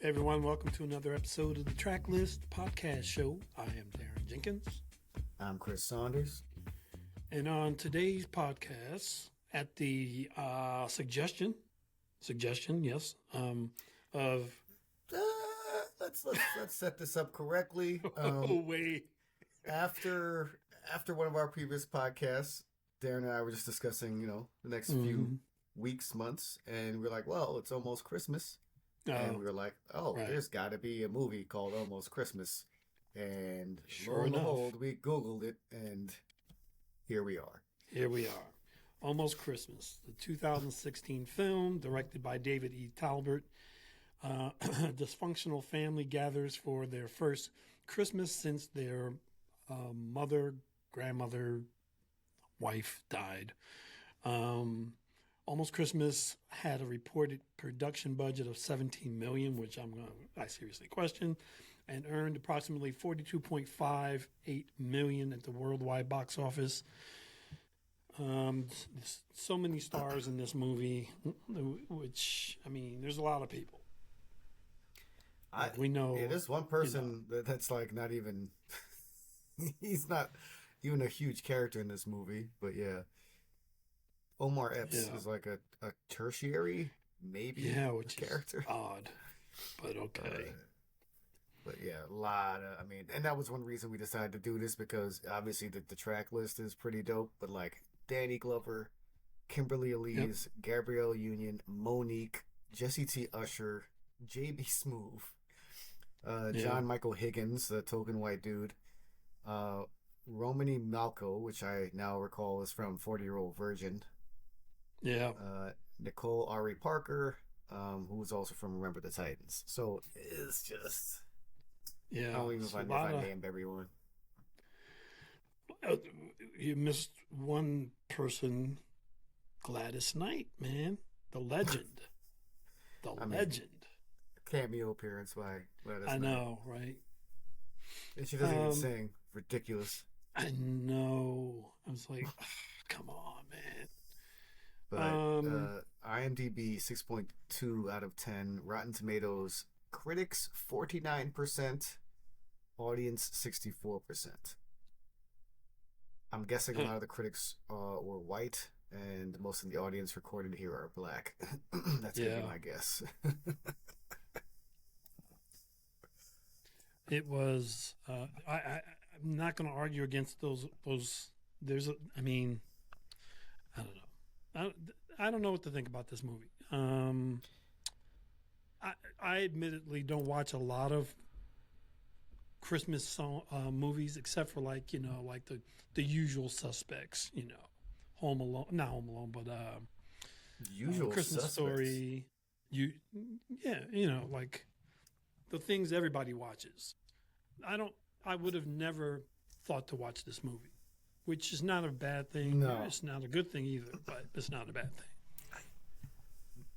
Hey everyone, welcome to another episode of the Tracklist podcast show. I am Darren Jenkins. I'm Chris Saunders. And on today's podcast, at the suggestion, yes, of Let's set this up correctly. oh wait, After one of our previous podcasts, Darren and I were just discussing, the next few weeks, months, and we are like, well, it's almost Christmas. And we were like, right. There's got to be a movie called Almost Christmas. And Sure lo and enough. behold, we Googled it, and here we are. Here we are. Almost Christmas, the 2016 film directed by David E. Talbot. A dysfunctional family gathers for their first Christmas since their mother, grandmother, wife died. Almost Christmas had a reported production budget of $17 million, which I seriously question, and earned approximately $42.58 million at the worldwide box office. So many stars in this movie, which, there's a lot of people. We know. Yeah, there's one person that's like not even, he's not even a huge character in this movie, but yeah. Omar Epps is like a tertiary, maybe, which character. Is odd, but okay. But yeah, a lot of, and that was one reason we decided to do this, because obviously the track list is pretty dope, but like Danny Glover, Kimberly Elise, Gabrielle Union, Monique, Jesse T. Usher, J.B. Smoove, John Michael Higgins, the token white dude, Romany Malco, which I now recall is from 40-Year-Old Virgin. Yeah. Nicole Ari Parker, who was also from Remember the Titans. So it's just, I don't even know if I named everyone. You missed one person, Gladys Knight, man, the legend, legend. Cameo appearance by Gladys Knight. I know, right? And she doesn't even sing. Ridiculous. I know. I was like, come on, man. But IMDb 6.2 out of 10. Rotten Tomatoes, critics 49%, audience 64%. I'm guessing a lot of the critics were white, and most of the audience recorded here are black. That's gonna be my guess. It was. I'm not going to argue against those. There's. I don't know. I don't know what to think about this movie. I admittedly don't watch a lot of Christmas movies, except for like the usual suspects. Home Alone, not Home Alone, but Usual Christmas Suspects. Story. Like the things everybody watches. I would have never thought to watch this movie, which is not a bad thing. No. It's not a good thing either, but it's not a bad thing.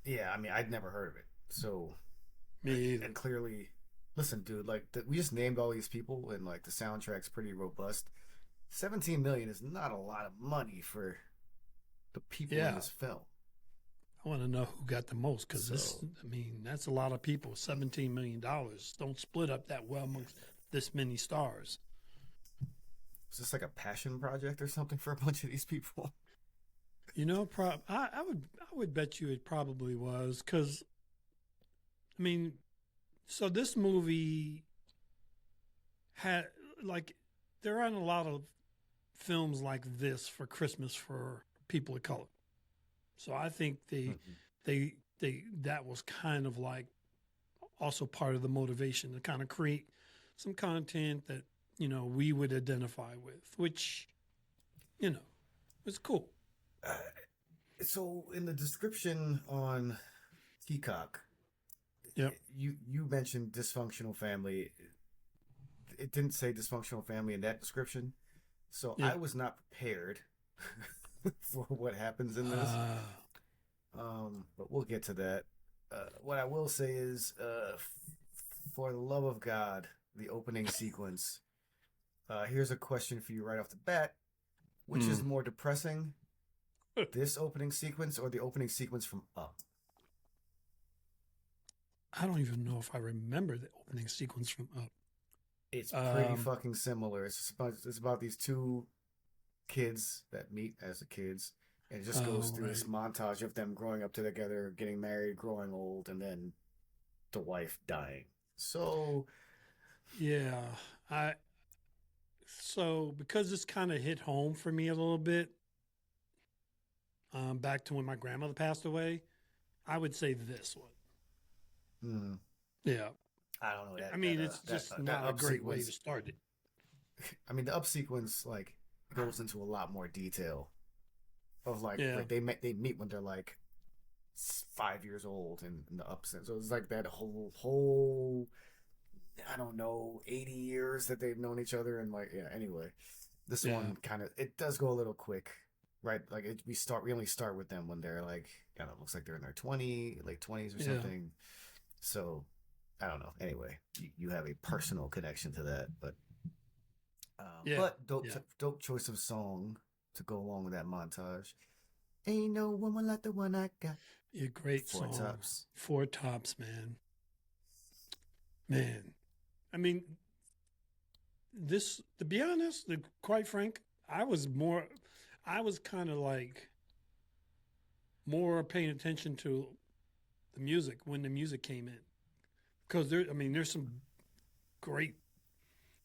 Yeah, I'd never heard of it. So, Me either. and clearly, listen, dude, we just named all these people, and like the soundtrack's pretty robust. 17 million is not a lot of money for the people in this film. I want to know who got the most, because that's a lot of people. $17 million. Don't split up that well amongst this many stars. Is this like a passion project or something for a bunch of these people? I would bet you it probably was, because so this movie had there aren't a lot of films like this for Christmas for people of color. So I think that was kind of like also part of the motivation to kind of create some content that, we would identify with, which, was cool. So in the description on Peacock, you mentioned dysfunctional family. It didn't say dysfunctional family in that description. So I was not prepared for what happens in this. But we'll get to that. What I will say is, for the love of God, the opening sequence. Here's a question for you right off the bat. Which is more depressing, this opening sequence or the opening sequence from Up? I don't even know if I remember the opening sequence from Up. It's pretty fucking similar. It's about these two kids that meet as the kids, and it just goes through this montage of them growing up together, getting married, growing old, and then the wife dying. So yeah, I so because this kind of hit home for me a little bit, back to when my grandmother passed away, I would say this one. Yeah, I don't know that. I mean, it's just not a great way to start it. I mean, the up sequence like goes into a lot more detail of like they meet when they're like 5 years old in the ups, so it's like that whole I don't know 80 years that they've known each other, and like anyway, this one kind of it does go a little quick, right? Like we only start with them when they're like kind of looks like they're in their late 20s or something. So I don't know. Anyway, you have a personal connection to that, but dope choice of song to go along with that montage. Ain't no woman like the one I got. Yeah, great Four song. Tops. Four Tops, man. Man, I mean, this to be honest, quite frank, I was kind of like more paying attention to the music when the music came in, because there's some great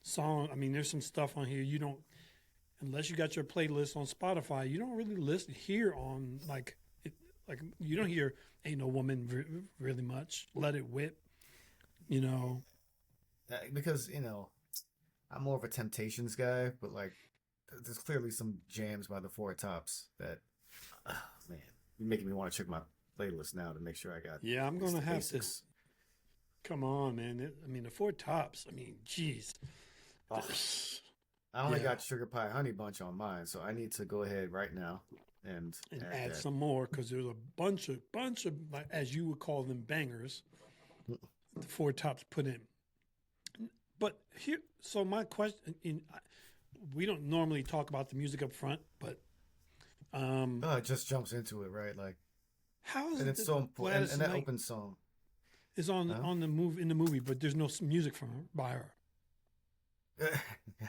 song. I mean, there's some stuff on here you don't, unless you got your playlist on Spotify, you don't really listen here on like you don't hear "Ain't No Woman" really much. Let It Whip, because I'm more of a Temptations guy, but like there's clearly some jams by the Four Tops that man, you're making me want to check my playlist now to make sure I got. Yeah, I'm gonna have to. Come on, man. The Four Tops. I mean, jeez. Oh, I only got Sugar Pie Honey Bunch on mine, so I need to go ahead right now and add some more, because there's a bunch of like, as you would call them, bangers. The Four Tops put in. But here, so my question: we don't normally talk about the music up front, but it just jumps into it, right? Like how is and it it's so important, and that open song is on the movie, but there's no music by her.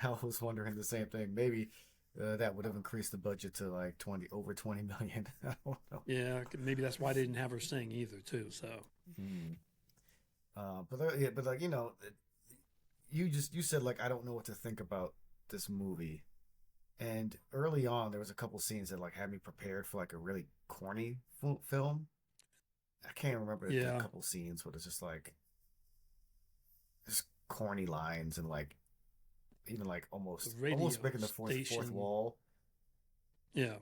I was wondering the same thing. Maybe that would have increased the budget to like over 20 million. I don't know. Yeah, maybe that's why they didn't have her sing either, too. So, but like you said like I don't know what to think about this movie, and early on there was a couple scenes that like had me prepared for like a really corny film. I can't remember a couple scenes, but it's just like just corny lines and like. Even like almost breaking the fourth wall. Yeah.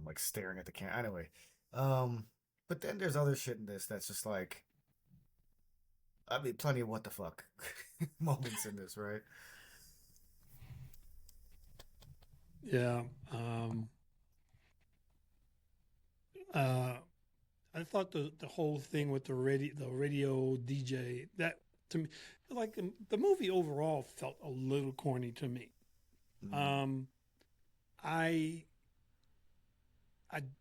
Like staring at the camera. Anyway, but then there's other shit in this that's just like, I mean, plenty of what the fuck moments in this, right? Yeah. I thought the whole thing with the radio DJ, that to me, like the movie overall felt a little corny to me. I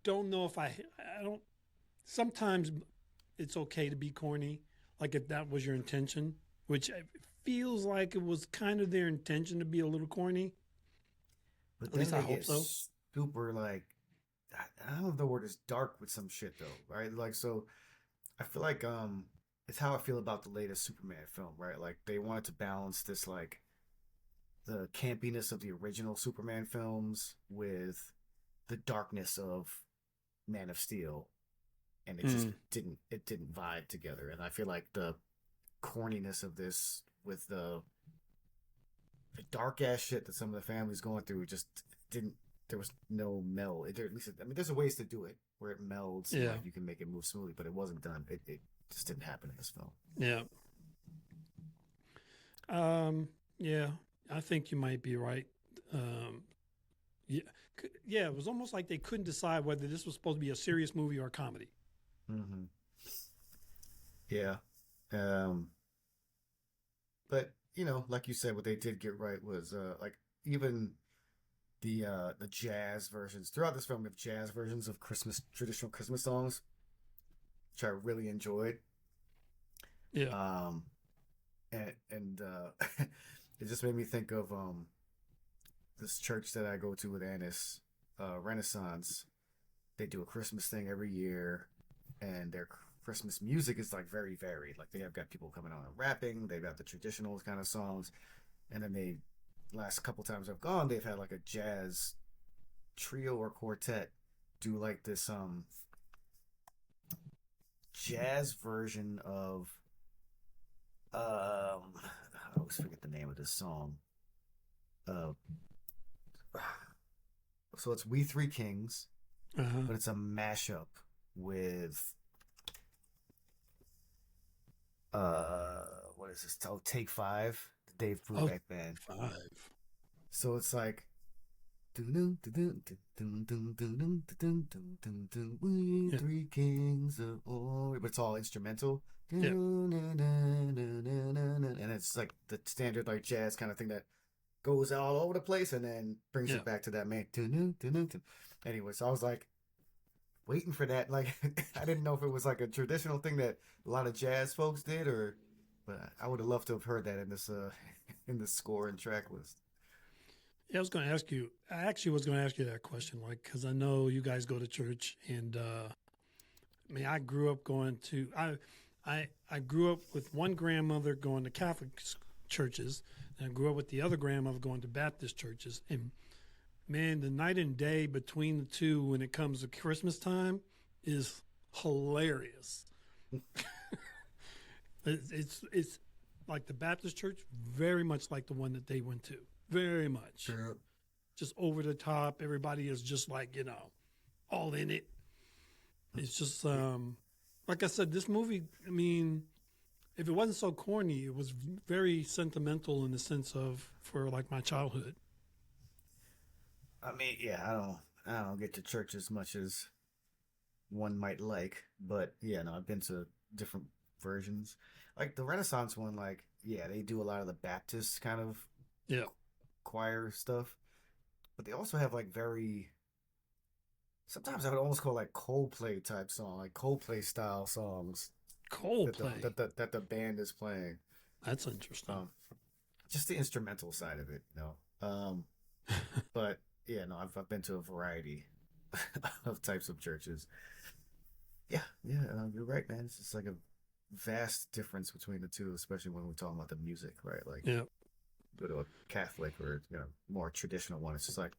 don't know if I don't. Sometimes it's okay to be corny, like if that was your intention, which it feels like it was kind of their intention to be a little corny. But at least I hope so. Super like, I don't know if the word is dark with some shit though, right? Like so, I feel like it's how I feel about the latest Superman film, right? Like they wanted to balance this like the campiness of the original Superman films with the darkness of Man of Steel, and it just didn't vibe together. And I feel like the corniness of this with the dark ass shit that some of the families going through just didn't. There was no meld. At least, I mean, there's ways to do it where it melds. Yeah, and, like, you can make it move smoothly, but it wasn't done. It just didn't happen in this film. Yeah. Yeah, I think you might be right. Yeah, it was almost like they couldn't decide whether this was supposed to be a serious movie or a comedy. Mm-hmm. Yeah. But like you said, what they did get right was like even the jazz versions throughout this film. We have jazz versions of traditional Christmas songs, which I really enjoyed. Yeah. And it just made me think of this church that I go to with Annis, Renaissance. They do a Christmas thing every year, and their Christmas music is like very varied. Like they have got people coming on and rapping. They've got the traditional kind of songs, and then they last couple times I've gone, they've had like a jazz trio or quartet do like this jazz version of I always forget the name of this song. Uh, so it's We Three Kings, but it's a mashup with what is this? Oh, Take Five, the Dave Brubeck band. Five. So it's like we three kings of all, but it's all instrumental. Yeah. And it's like the standard like jazz kind of thing that goes all over the place and then brings it back to that main. Anyway, so I was like waiting for that. Like I didn't know if it was like a traditional thing that a lot of jazz folks did, or but I would have loved to have heard that in this in the score and track list. Yeah, I was going to ask you. I actually was going to ask you that question, like, because I know you guys go to church, and I mean, I grew up going to. I grew up with one grandmother going to Catholic churches, and I grew up with the other grandmother going to Baptist churches. And man, the night and day between the two when it comes to Christmas time is hilarious. It's like the Baptist church, very much like the one that they went to. Very much. Sure. Just over the top. Everybody is just like, all in it. It's just, like I said, this movie, I mean, if it wasn't so corny, it was very sentimental in the sense of, for like my childhood. I mean, yeah, I don't get to church as much as one might like, but yeah, no, I've been to different versions. Like the Renaissance one, like, yeah, they do a lot of the Baptist kind of choir stuff, but they also have like sometimes I would almost call like Coldplay type song, like Coldplay style songs. Coldplay that the band is playing. That's interesting. Just the instrumental side of it, but yeah, no, I've been to a variety of types of churches. Yeah, you're right, man. It's just like a vast difference between the two, especially when we're talking about the music, right? Like, go to a Catholic or more traditional one. It's just like,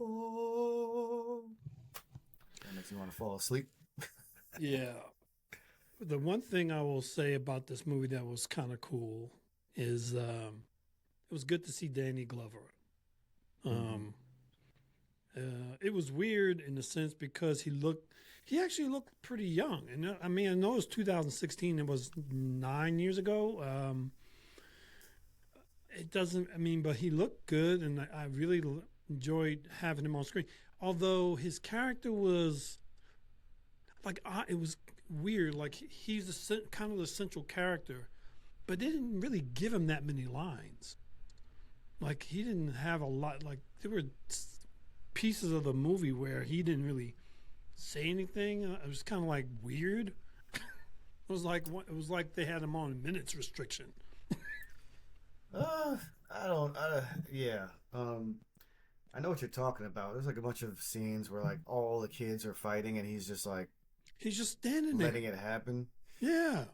oh, that makes you want to fall asleep. Yeah. The one thing I will say about this movie that was kind of cool is it was good to see Danny Glover. It was weird in the sense because he actually looked pretty young. And I mean, I know it was 2016. It was 9 years ago. It doesn't, I mean, but he looked good, and I really enjoyed having him on screen. Although his character was like, it was weird. Like he's kind of the central character, but they didn't really give him that many lines. Like he didn't have a lot. Like there were pieces of the movie where he didn't really say anything. It was kind of like weird. It was like they had him on a minutes restriction. Yeah. I know what you're talking about. There's like a bunch of scenes where like all the kids are fighting and he's just standing there, letting it happen. Yeah.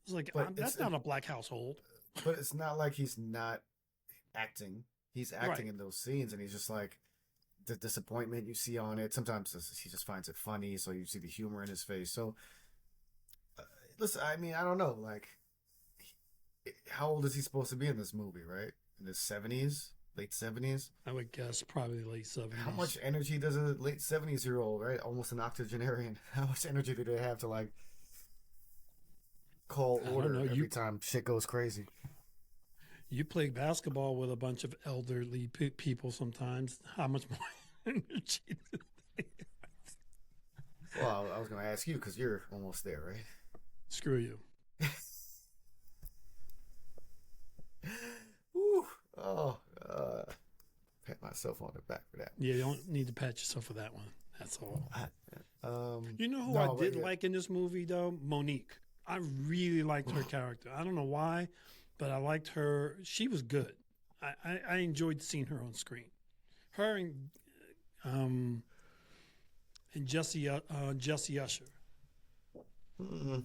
It's like, that's not a black household. But it's not like he's not acting. He's acting in those scenes, and he's just like the disappointment you see on it. Sometimes he just finds it funny, so you see the humor in his face. So, listen, I mean, I don't know. Like, how old is he supposed to be in this movie, right? In his 70s? Late 70s? I would guess probably late 70s. How much energy does a late 70s-year-old, right? Almost an octogenarian. How much energy do they have to, like, call order every time shit goes crazy? You play basketball with a bunch of elderly people sometimes. How much more energy do they have? Well, I was going to ask you because you're almost there, right? Screw you. Woo. Oh, pat myself on the back for that. Yeah, you don't need to pat yourself for that one. That's all. You know who I did like in this movie, though? Monique. I really liked her character. I don't know why, but I liked her. She was good. I enjoyed seeing her on screen. Her and Jesse Usher. Mm-hmm.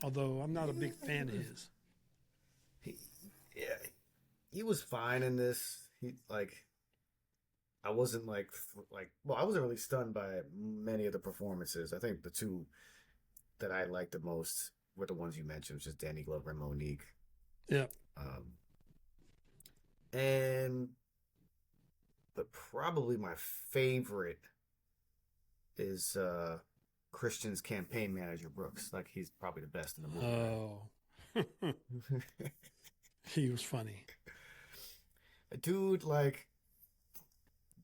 Although I'm not a big fan of his. He, yeah, he was fine in this. He like, I wasn't well, I wasn't really stunned by many of the performances. I think the two that I liked the most were the ones you mentioned, which is Danny Glover and Monique. Yeah. Um, and but probably my favorite is Christian's campaign manager Brooks. Like he's probably the best in the movie. Oh. He was funny. Dude, like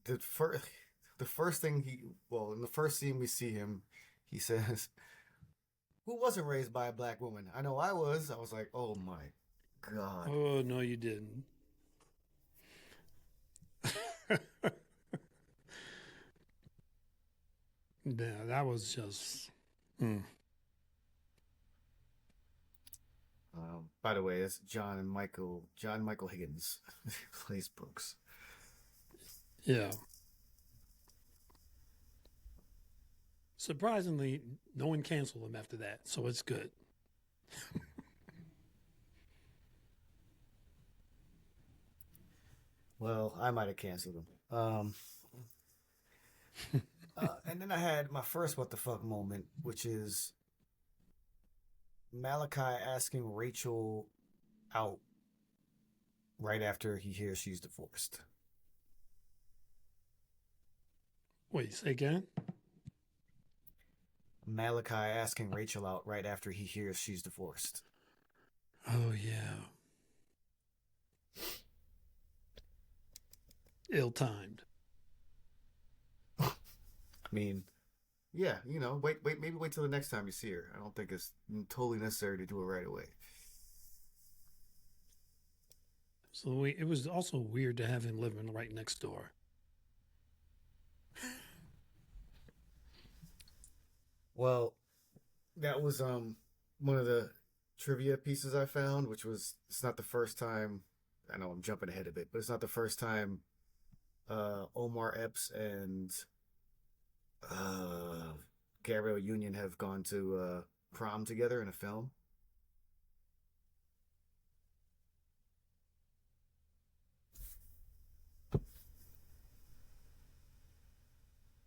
the first thing in the first scene we see him, he says, "Who wasn't raised by a black woman? I know I was." I was like, "Oh my god." Oh no, you didn't. Yeah, that was just. By the way, it's John Michael Higgins plays Brooks. Yeah. Surprisingly, no one canceled him after that, so it's good. Well, I might have canceled him. And then I had my first what the fuck moment, which is Malachi asking Rachel out right after he hears she's divorced. Wait, say again? Malachi asking Rachel out right after he hears she's divorced. Oh, yeah. Ill-timed. I mean, yeah, maybe wait till the next time you see her. I don't think it's totally necessary to do it right away. So it was also weird to have him living right next door. Well, that was one of the trivia pieces I found, which was it's not the first time. I know I'm jumping ahead of it, but it's not the first time Omar Epps and Gabrielle Union have gone to prom together in a film.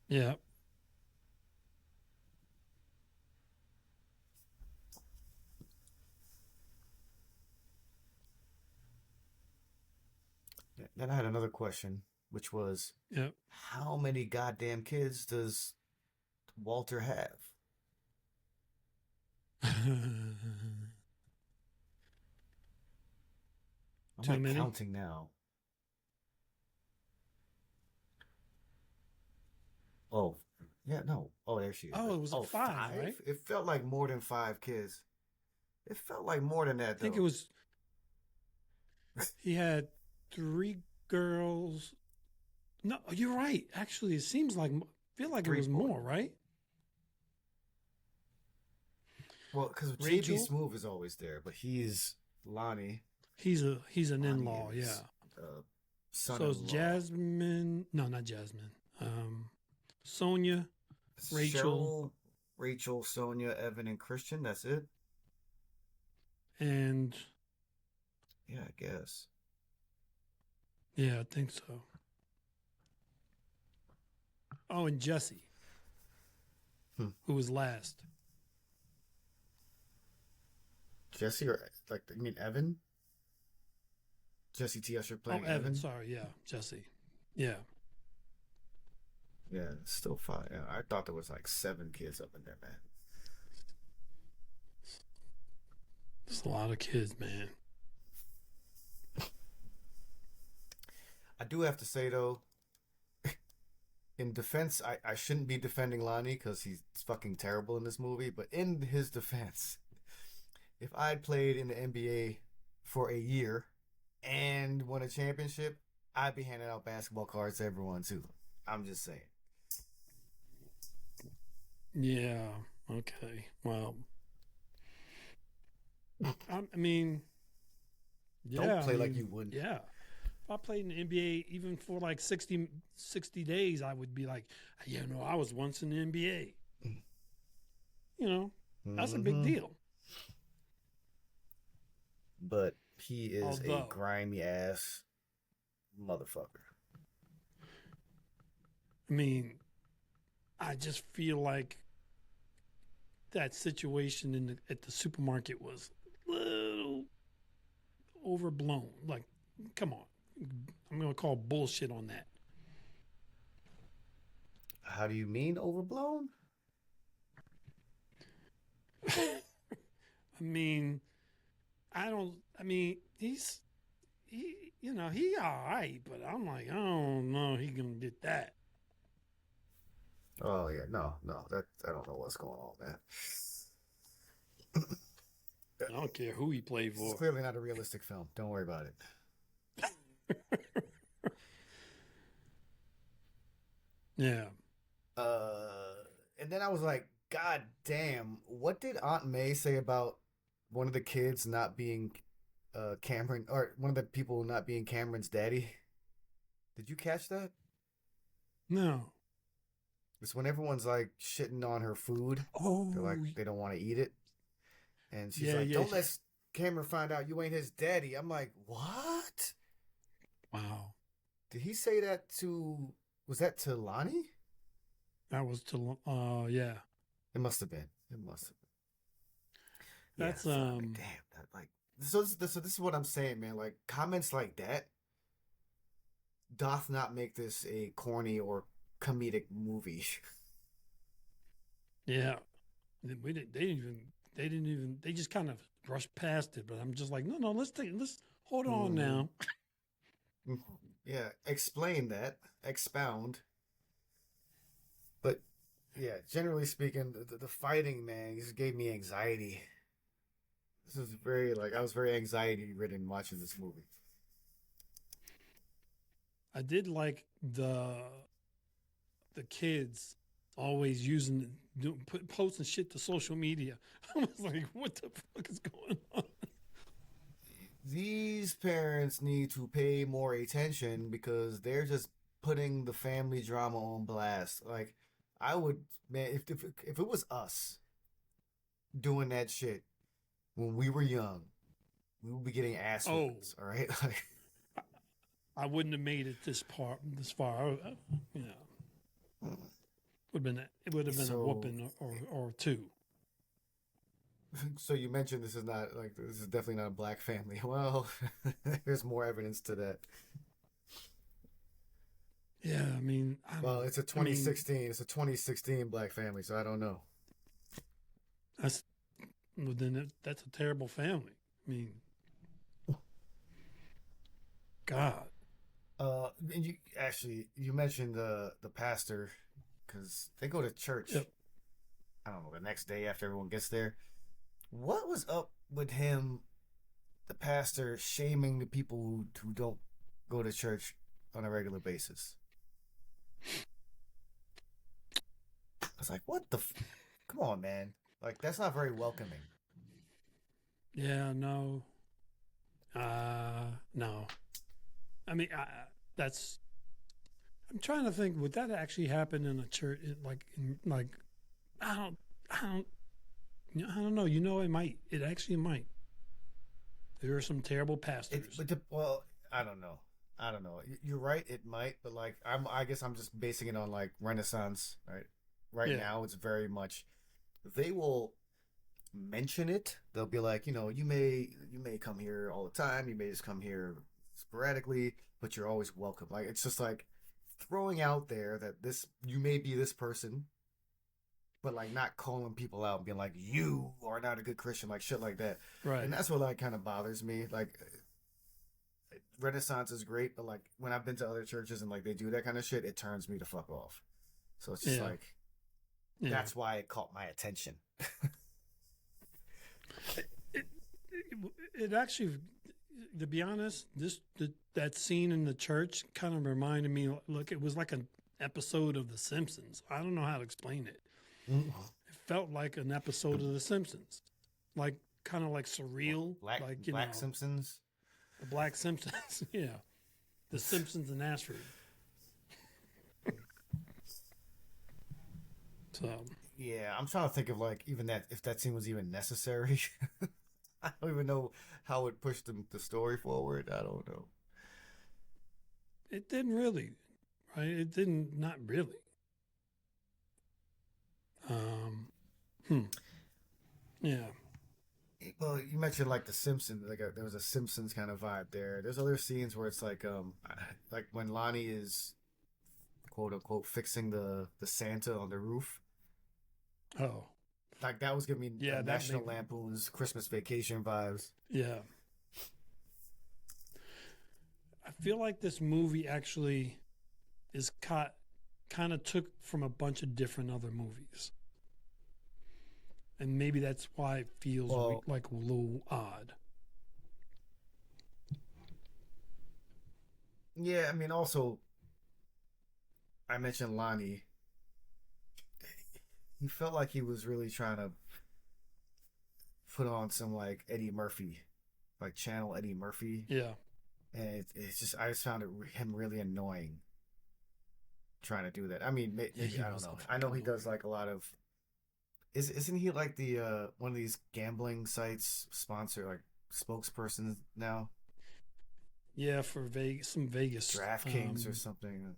Yeah. Then I had another question, which was, Yep. how many goddamn kids does Walter have? I'm Too like many? counting now. Oh, yeah, no. Oh, there she is. Oh, it was Oh, five, right? It felt like more than 5 kids. It felt like more than that, I think though. it was. He had 3 girls. No, you're right. Actually, it seems like I feel like it was more, right? Well, because Rachel? JB Smoove is always there, but he's Lonnie. He's an Lonnie in-law, is, yeah. Son-in-law. So it's Jasmine. No, not Jasmine. Sonia, Rachel, Rachel, Sonia, Evan, and Christian. That's it. and Yeah, I guess. yeah, I think so. Oh, and Jesse, who was last. Jesse, or like you mean Evan? Jesse T. Usher playing Evan. Sorry, yeah, Jesse. Yeah. Yeah, still 5. Yeah, I thought there was like 7 kids up in there, man. There's a lot of kids, man. I do have to say though, in defense, I shouldn't be defending Lonnie because he's fucking terrible in this movie. But in his defense, if I'd played in the NBA for a year and won a championship, I'd be handing out basketball cards to everyone too. I'm just saying. Yeah. Okay. Well, I mean, Don't yeah, play like you wouldn't. yeah. If I played in the NBA even for like 60 days, I would be like, I was once in the NBA. That's a big Mm-hmm. deal. But he is a Although, grimy ass motherfucker. I mean, I just feel like that situation at the supermarket was a little overblown. Like, come on. I'm going to call bullshit on that. How do you mean overblown? I mean, he all right, but I'm like, I don't know he going to get that. Oh yeah, no, that I don't know what's going on, man. I don't care who he played It's for. clearly not a realistic film. Don't worry about it. Yeah. And then I was like, God damn, what did Aunt May say about one of the kids not being Cameron, or one of the people not being Cameron's daddy? Did you catch that? No. It's when everyone's like shitting on her food. Oh. They're like, they don't want to eat it. And she's Yeah, like, yeah. don't let Cameron find out you ain't his daddy. I'm like, what? Wow. Did he say that was that to Lonnie? That was yeah. It must have been. That's yeah, damn. That, like, so this is what I'm saying, man. Like, comments like that doth not make this a corny or comedic movie. Yeah. They just kind of brushed past it, but I'm just like, no, let's hold on now. Yeah, explain that, expound. But yeah, generally speaking, the fighting, man, just gave me anxiety. This was I was very anxiety ridden watching this movie. I did like the kids always posting shit to social media. I was like, what the fuck is going on? These parents need to pay more attention because they're just putting the family drama on blast. Like, I would, man, if it was us doing that shit when we were young, we would be getting ass whoopings, all right? Like, I wouldn't have made it this far. It would have been a whooping or two. So you mentioned this is definitely not a black family. Well, there's more evidence to that. Yeah, I mean, well, it's a 2016. It's a 2016 black family, so I don't know. That's a terrible family. I mean, God. And you mentioned the pastor, because they go to church. Yep. I don't know, the next day after everyone gets there. What was up with him, the pastor, shaming the people who don't go to church on a regular basis? I was like, what the come on, man. Like, that's not very welcoming. Yeah, no. No. I mean, I'm trying to think, would that actually happen in a church? I don't know. It might. It actually might. There are some terrible pastors. I don't know. You're right. It might, but like, I guess I'm just basing it on like Renaissance, right? Right now, it's very much. They will mention it. They'll be like, you may come here all the time. You may just come here sporadically, but you're always welcome. Like, it's just like throwing out there that you may be this person, but like not calling people out and being like, you are not a good Christian, like shit like that. Right. And that's what like kind of bothers me. Like, Renaissance is great, but like when I've been to other churches and like they do that kind of shit, it turns me to fuck off. So it's just that's why it caught my attention. It actually, to be honest, that scene in the church kind of reminded me. Look, it was like an episode of The Simpsons. I don't know how to explain it. Mm-hmm. It felt like an episode of The Simpsons, like kind of like surreal, like Black Simpsons. The Black Simpsons, yeah, the Simpsons and Astrid. So yeah, I'm trying to think of like even that if that scene was even necessary. I don't even know how it pushed the story forward. I don't know. it didn't really, right? It didn't, not really. Um, hmm. Yeah. Well, you mentioned like the Simpsons. There was a Simpsons kind of vibe there. There's other scenes where it's like when Lonnie is quote unquote fixing the Santa on the roof. Oh, Like that was giving me yeah. National Lampoon's Christmas Vacation vibes. Yeah. I feel like this movie actually is kind of took from a bunch of different other movies. And maybe that's why it feels like a little odd. Yeah, I mean, also, I mentioned Lonnie. He felt like he was really trying to put on some like Eddie Murphy, like channel Eddie Murphy. Yeah. And it's just, I just found him really annoying trying to do that. I mean, maybe, I don't know. I know he does like a lot of. Isn't he like the one of these gambling sites sponsor, like spokesperson now? Yeah, for some Vegas DraftKings or something.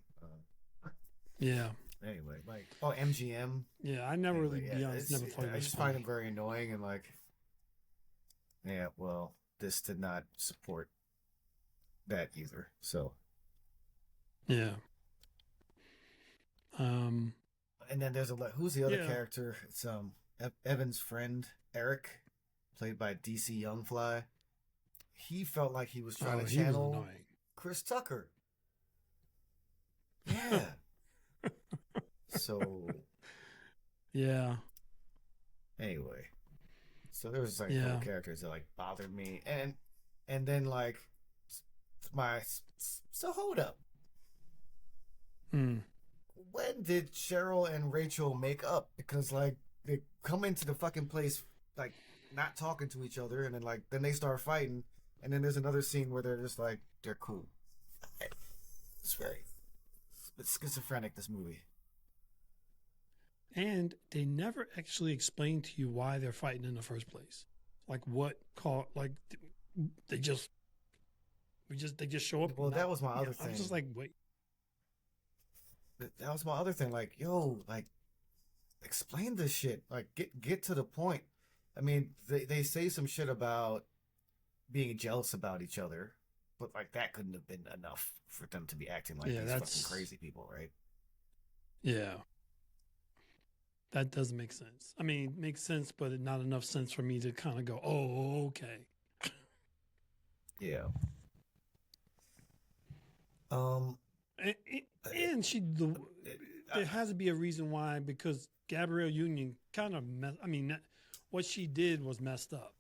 Yeah. Anyway, like MGM. Yeah, I never anyway, really, never thought. I just find him very annoying and like, yeah, well, this did not support that either. So, yeah. and then there's who's the other Yeah. character? It's Evan's friend Eric, played by DC Youngfly. He felt like he was trying to channel Chris Tucker. Yeah. So. Yeah. Anyway, so there was like little characters that like bothered me, and then like so hold up. When did Cheryl and Rachel make up? Because like they come into the fucking place like not talking to each other, and then they start fighting, and then there's another scene where they're just like they're cool. It's schizophrenic, this movie. And they never actually explain to you why they're fighting in the first place. Like what they just show up. Well, that was my other thing. I was just like, wait. That was my other thing. Like, yo, like, explain this shit. Like, get to the point. I mean, they say some shit about being jealous about each other, but like that couldn't have been enough for them to be acting like these fucking crazy people, right? Yeah. That doesn't make sense. I mean, it makes sense, but not enough sense for me to kind of go, oh, okay. Yeah. And there has to be a reason why, because Gabrielle Union kind of what she did was messed up.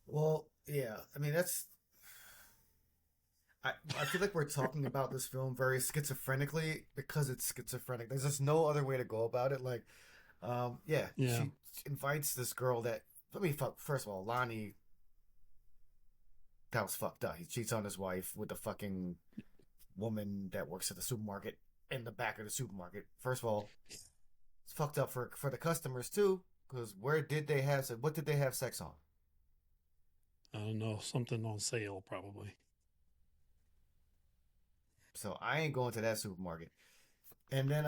Well, yeah. I mean, I feel like we're talking about this film very schizophrenically because it's schizophrenic. There's just no other way to go about it. Like, she invites this girl that, first of all, Lonnie, that was fucked up. He cheats on his wife with the fucking woman that works at the supermarket in the back of the supermarket. First of all, it's fucked up for the customers too, because what did they have sex on? I don't know, something on sale probably. So I ain't going to that supermarket. And then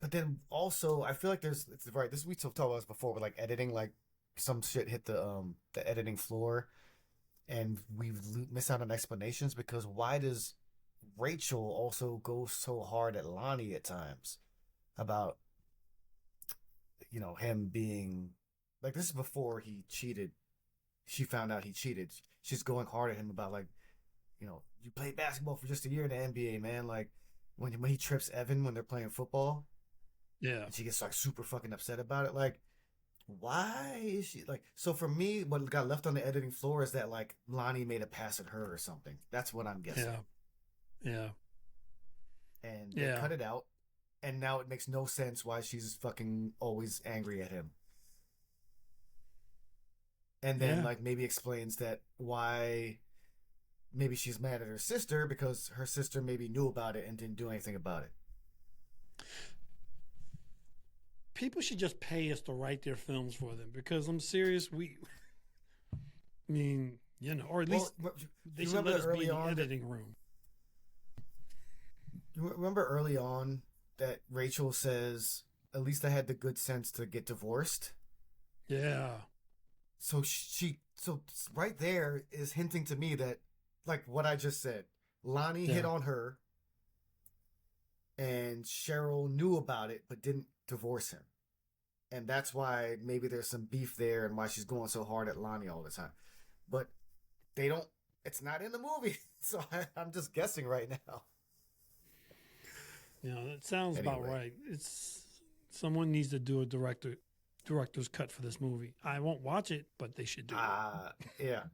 but then also I feel like this we talked about this before with like editing, like some shit hit the editing floor and we miss out on explanations, because why does Rachel also go so hard at Lonnie at times about him being like, this is before he cheated. She found out he cheated. She's going hard at him about like, you played basketball for just a year in the NBA, man. Like when he trips Evan when they're playing football. Yeah. And she gets like super fucking upset about it. Like, why is she like, so for me, what got left on the editing floor is that like Lonnie made a pass at her or something. That's what I'm guessing. Yeah. And they cut it out. And now it makes no sense why she's fucking always angry at him. and then Yeah. like maybe explains that why maybe she's mad at her sister because her sister maybe knew about it and didn't do anything about it. People should just pay us to write their films for them because I'm serious. I mean, or at Well, least they you should remember let us be early in the on editing room. you remember early on that Rachel says, "At least I had the good sense to get divorced." Yeah. So right there is hinting to me that, like what I just said, Lonnie hit Yeah. on her, and Cheryl knew about it but didn't divorce him, and that's why maybe there's some beef there and why she's going so hard at Lonnie all the time. But they don't. It's not in the movie, so I'm just guessing right now. That sounds about Anyway, right. It's someone needs to do a director's cut for this movie. I won't watch it, but they should do yeah,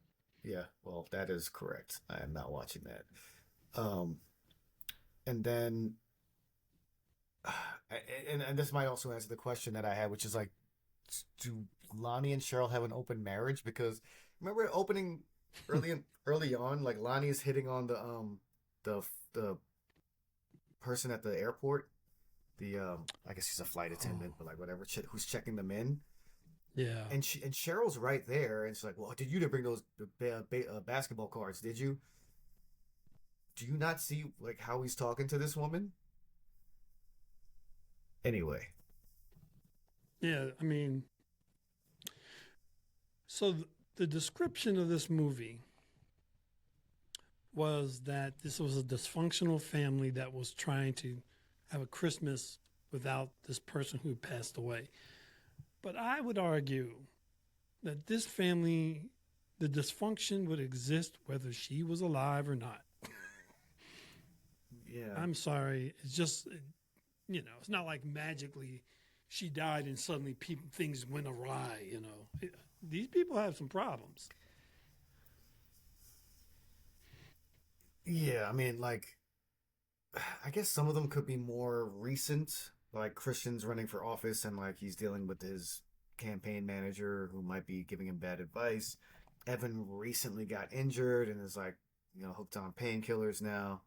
yeah. Well, that is correct. I am not watching that. Um, and then, and this might also answer the question that I had, which is like, do Lonnie and Cheryl have an open marriage? Because remember opening it. early on, like Lonnie is hitting on the the person at the airport. The I guess he's a flight Oh, attendant, but like whatever, who's checking them in. yeah. And Cheryl's right there, and she's like, "Well, did you didn't bring those basketball cards? Did you? Do you not see like how he's talking to this woman?" Anyway, Yeah. I mean, so the description of this movie was that this was a dysfunctional family that was trying to have a Christmas without this person who passed away. But I would argue that this family, the dysfunction would exist whether she was alive or not. yeah, I'm sorry. It's just, it's not like magically she died and suddenly things went awry. These people have some problems. yeah. I mean, like, I guess some of them could be more recent, like Christian's running for office and like he's dealing with his campaign manager who might be giving him bad advice. Evan recently got injured and is like, hooked on painkillers now.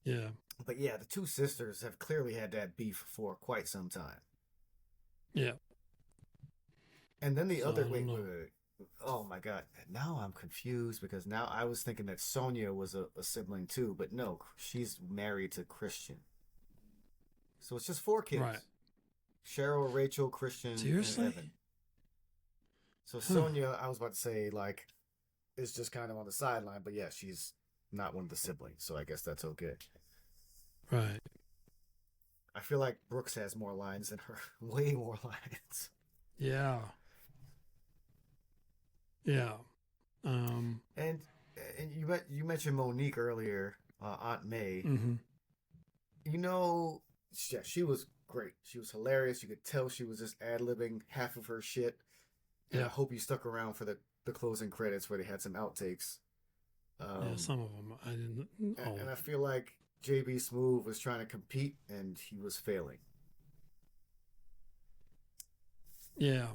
Yeah. But yeah, the two sisters have clearly had that beef for quite some time. Yeah. And then the So other I don't know. wait. Oh my god. Now I'm confused because now I was thinking that Sonia was a sibling too, but no, she's married to Christian. So it's just four Right. kids. Cheryl, Rachel, Christian, and Seriously? Evan. So Huh. Sonia, I was about to say, like, is just kind of on the sideline, but yeah, she's not one of the siblings, so I guess that's okay. Right. I feel like Brooks has more lines than her. Way more lines. Yeah. Yeah. Um, And and you mentioned Monique earlier, Aunt May. mm-hmm. Yeah, she was great. She was hilarious. You could tell she was just ad libbing half of her shit. And I Yeah. hope you stuck around for the closing credits where they had some outtakes. Yeah. Um, Some of them I didn't. Oh. and I feel like JB Smoove was trying to compete and he was failing. Yeah.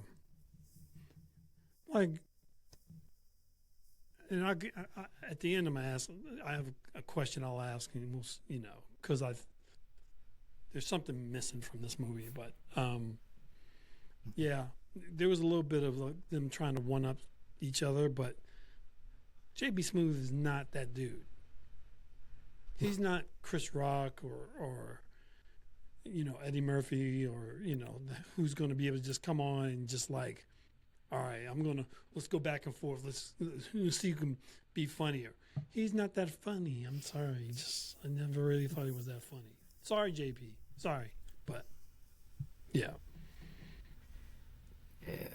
Like, and at the end of my ask, I have a question I'll ask, and because there's something missing from this movie, but yeah, there was a little bit of them trying to one up each other, but JB Smooth is not that dude. He's not Chris Rock or Eddie Murphy or who's going to be able to just come on and just like, all right, let's go back and forth. Let's see who can be funnier. He's not that funny. I'm sorry. I never really thought he was that funny. Sorry, JP. Sorry, but yeah, Yeah.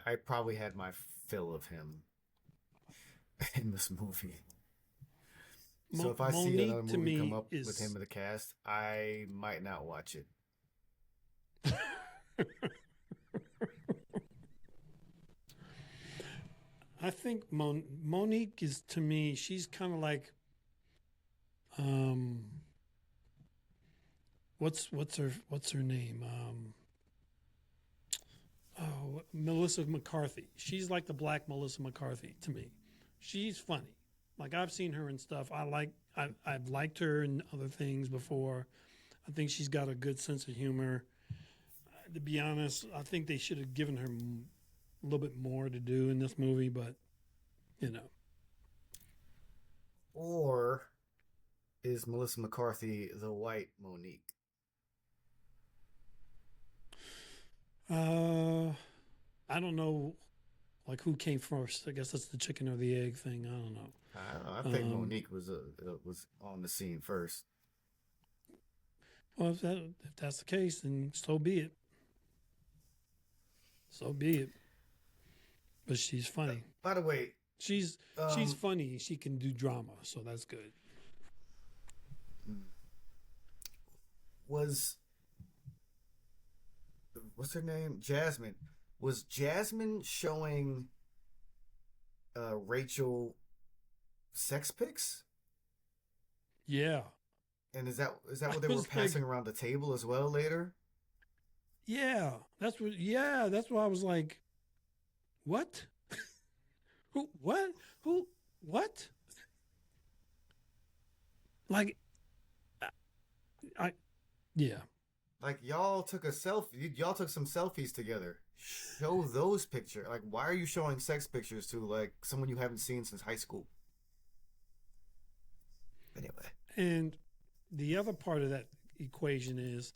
I probably had my fill of him in this movie. So if I see another Monique to movie come me up with him is. in the cast, I might not watch it. I think Monique is to me. She's kind of like, um, what's her name? Oh, Melissa McCarthy. She's like the black Melissa McCarthy to me. She's funny. Like I've seen her and stuff. I've liked her in other things before. I think she's got a good sense of humor. To be honest, I think they should have given her a little bit more to do in this movie, but you know. Or is Melissa McCarthy the white Monique? I don't know, like who came first. I guess that's the chicken or the egg thing. I don't know. I think Monique was on the scene first. Well, if that's the case, then so be it. So be it. But she's funny. By the way, she's funny. She can do drama, so that's good. What's her name? Jasmine. Was Jasmine showing Rachel sex pics? Yeah. And is that what they were passing around the table as well later? Yeah, that's what I was like. What? Who? What? Who? What? Like, yeah. Like y'all took a selfie. Y'all took some selfies together. Show those pictures. Like, why are you showing sex pictures to like someone you haven't seen since high school? Anyway. And the other part of that equation is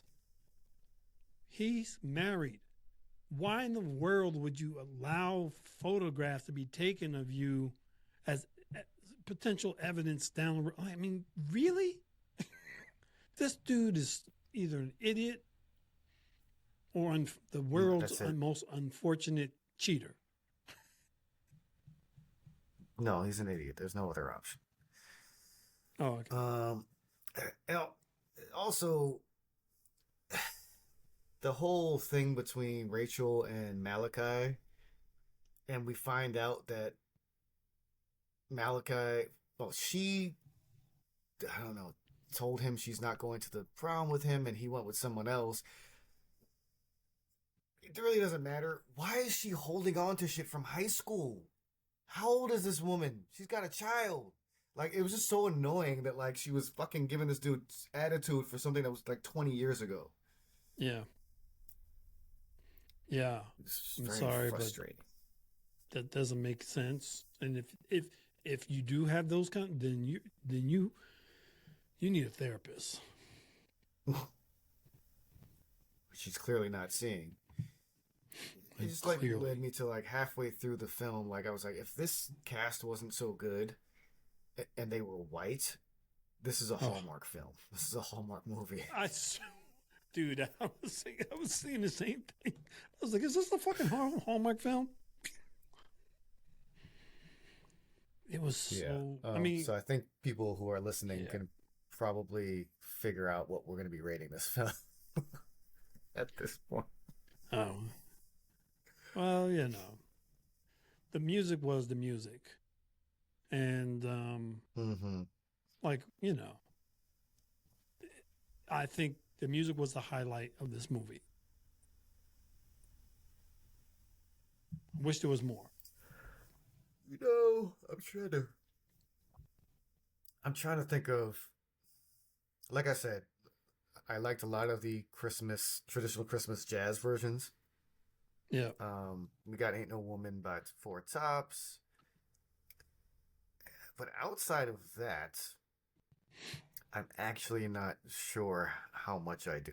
he's married. Why in the world would you allow photographs to be taken of you as potential evidence down the road? I mean, really? This dude is either an idiot or the world's most unfortunate cheater. No, he's an idiot. There's no other option. Oh, okay. Also, the whole thing between Rachel and Malachi, and we find out that Malachi, I don't know, told him she's not going to the prom with him, and he went with someone else. It really doesn't matter. Why is she holding on to shit from high school? How old is this woman? She's got a child. Like, it was just so annoying that, like, she was fucking giving this dude attitude for something that was, like, 20 years ago. Yeah. Yeah. I'm sorry, frustrating. But that doesn't make sense. And if you do have those then you need a therapist. She's clearly not seeing. It just, like, led me to, like, halfway through the film, like, I was like, if this cast wasn't so good and they were white, this is a Hallmark film. This is a Hallmark movie. Dude, I was seeing the same thing. I was like, is this a fucking Hallmark film? It was so... so I think people who are listening can probably figure out what we're going to be rating this film at this point. Oh. Well, the music was the music. And, like, I think the music was the highlight of this movie. I wish there was more. I'm trying to think of, like I said, I liked a lot of the traditional Christmas jazz versions. Yeah. We got Ain't No Woman by Four Tops. But outside of that, I'm actually not sure how much I do.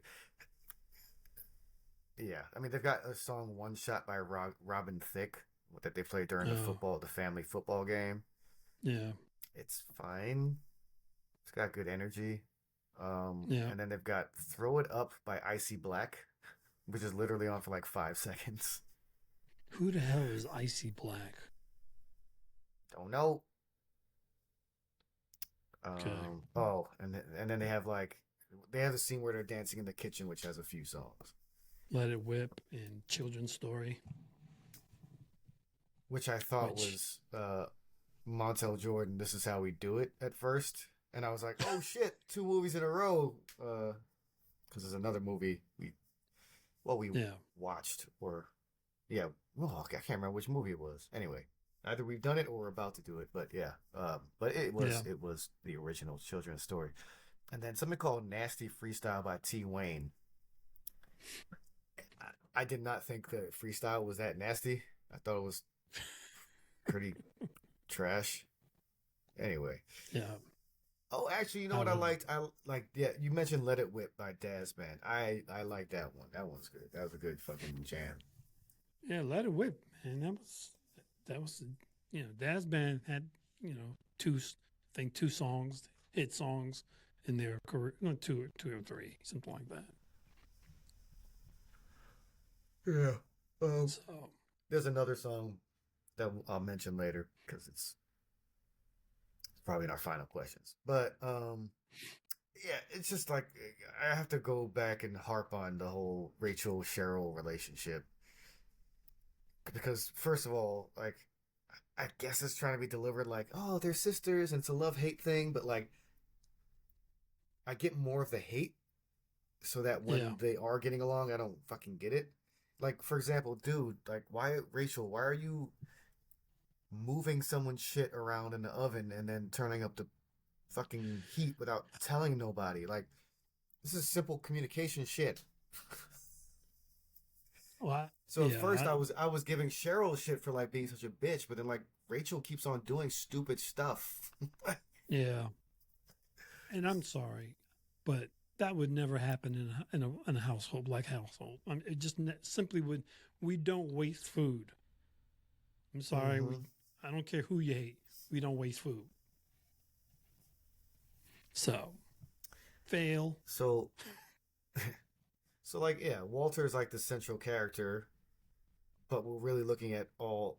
Yeah, I mean, they've got a song One Shot by Robin Thicke that they played during the family football game. Yeah. It's fine. It's got good energy. And then they've got Throw It Up by Icy Black, which is literally on for like 5 seconds. Who the hell is Icy Black? Don't know. Okay. And then they have the scene where they're dancing in the kitchen, which has a few songs. Let It Whip and Children's Story. Which I thought was Montel Jordan, This Is How We Do It at first. And I was like, oh shit, 2 movies in a row. Because there's another movie we watched or Yeah. Well, I can't remember which movie it was. Anyway, either we've done it or we're about to do it. But yeah. But Yeah. it was the original children's story, and then something called Nasty Freestyle by T Wayne. I did not think that freestyle was that nasty. I thought it was pretty trash. Anyway. Yeah. Oh, actually, you know I what I don't know. liked? I like, yeah, you mentioned "Let It Whip" by Daz Band. I like that one. That one's good. That was a good fucking jam. Yeah, Let It Whip, man. That was Daz Band had, I think two songs, hit songs in their career, no, two or three, something like that. Yeah. So There's another song that I'll mention later because it's probably in our final questions. But yeah, it's just like I have to go back and harp on the whole Rachel Cheryl relationship because first of all, like I guess it's trying to be delivered like, oh, they're sisters and it's a love hate thing, but like I get more of the hate so that yeah, when they are getting along, I don't fucking get it. Like for example, dude, like why Rachel, why are you moving someone's shit around in the oven and then turning up the fucking heat without telling nobody? Like this is simple communication shit. well, So at first I was giving Cheryl shit for like being such a bitch, but then like Rachel keeps on doing stupid stuff. yeah, and I'm sorry, but that would never happen in a household like household. I mean, it just simply would. We don't waste food. I'm sorry. Mm-hmm. I don't care who you hate. We don't waste food. So fail. So so like yeah, Walter's like the central character, but we're really looking at all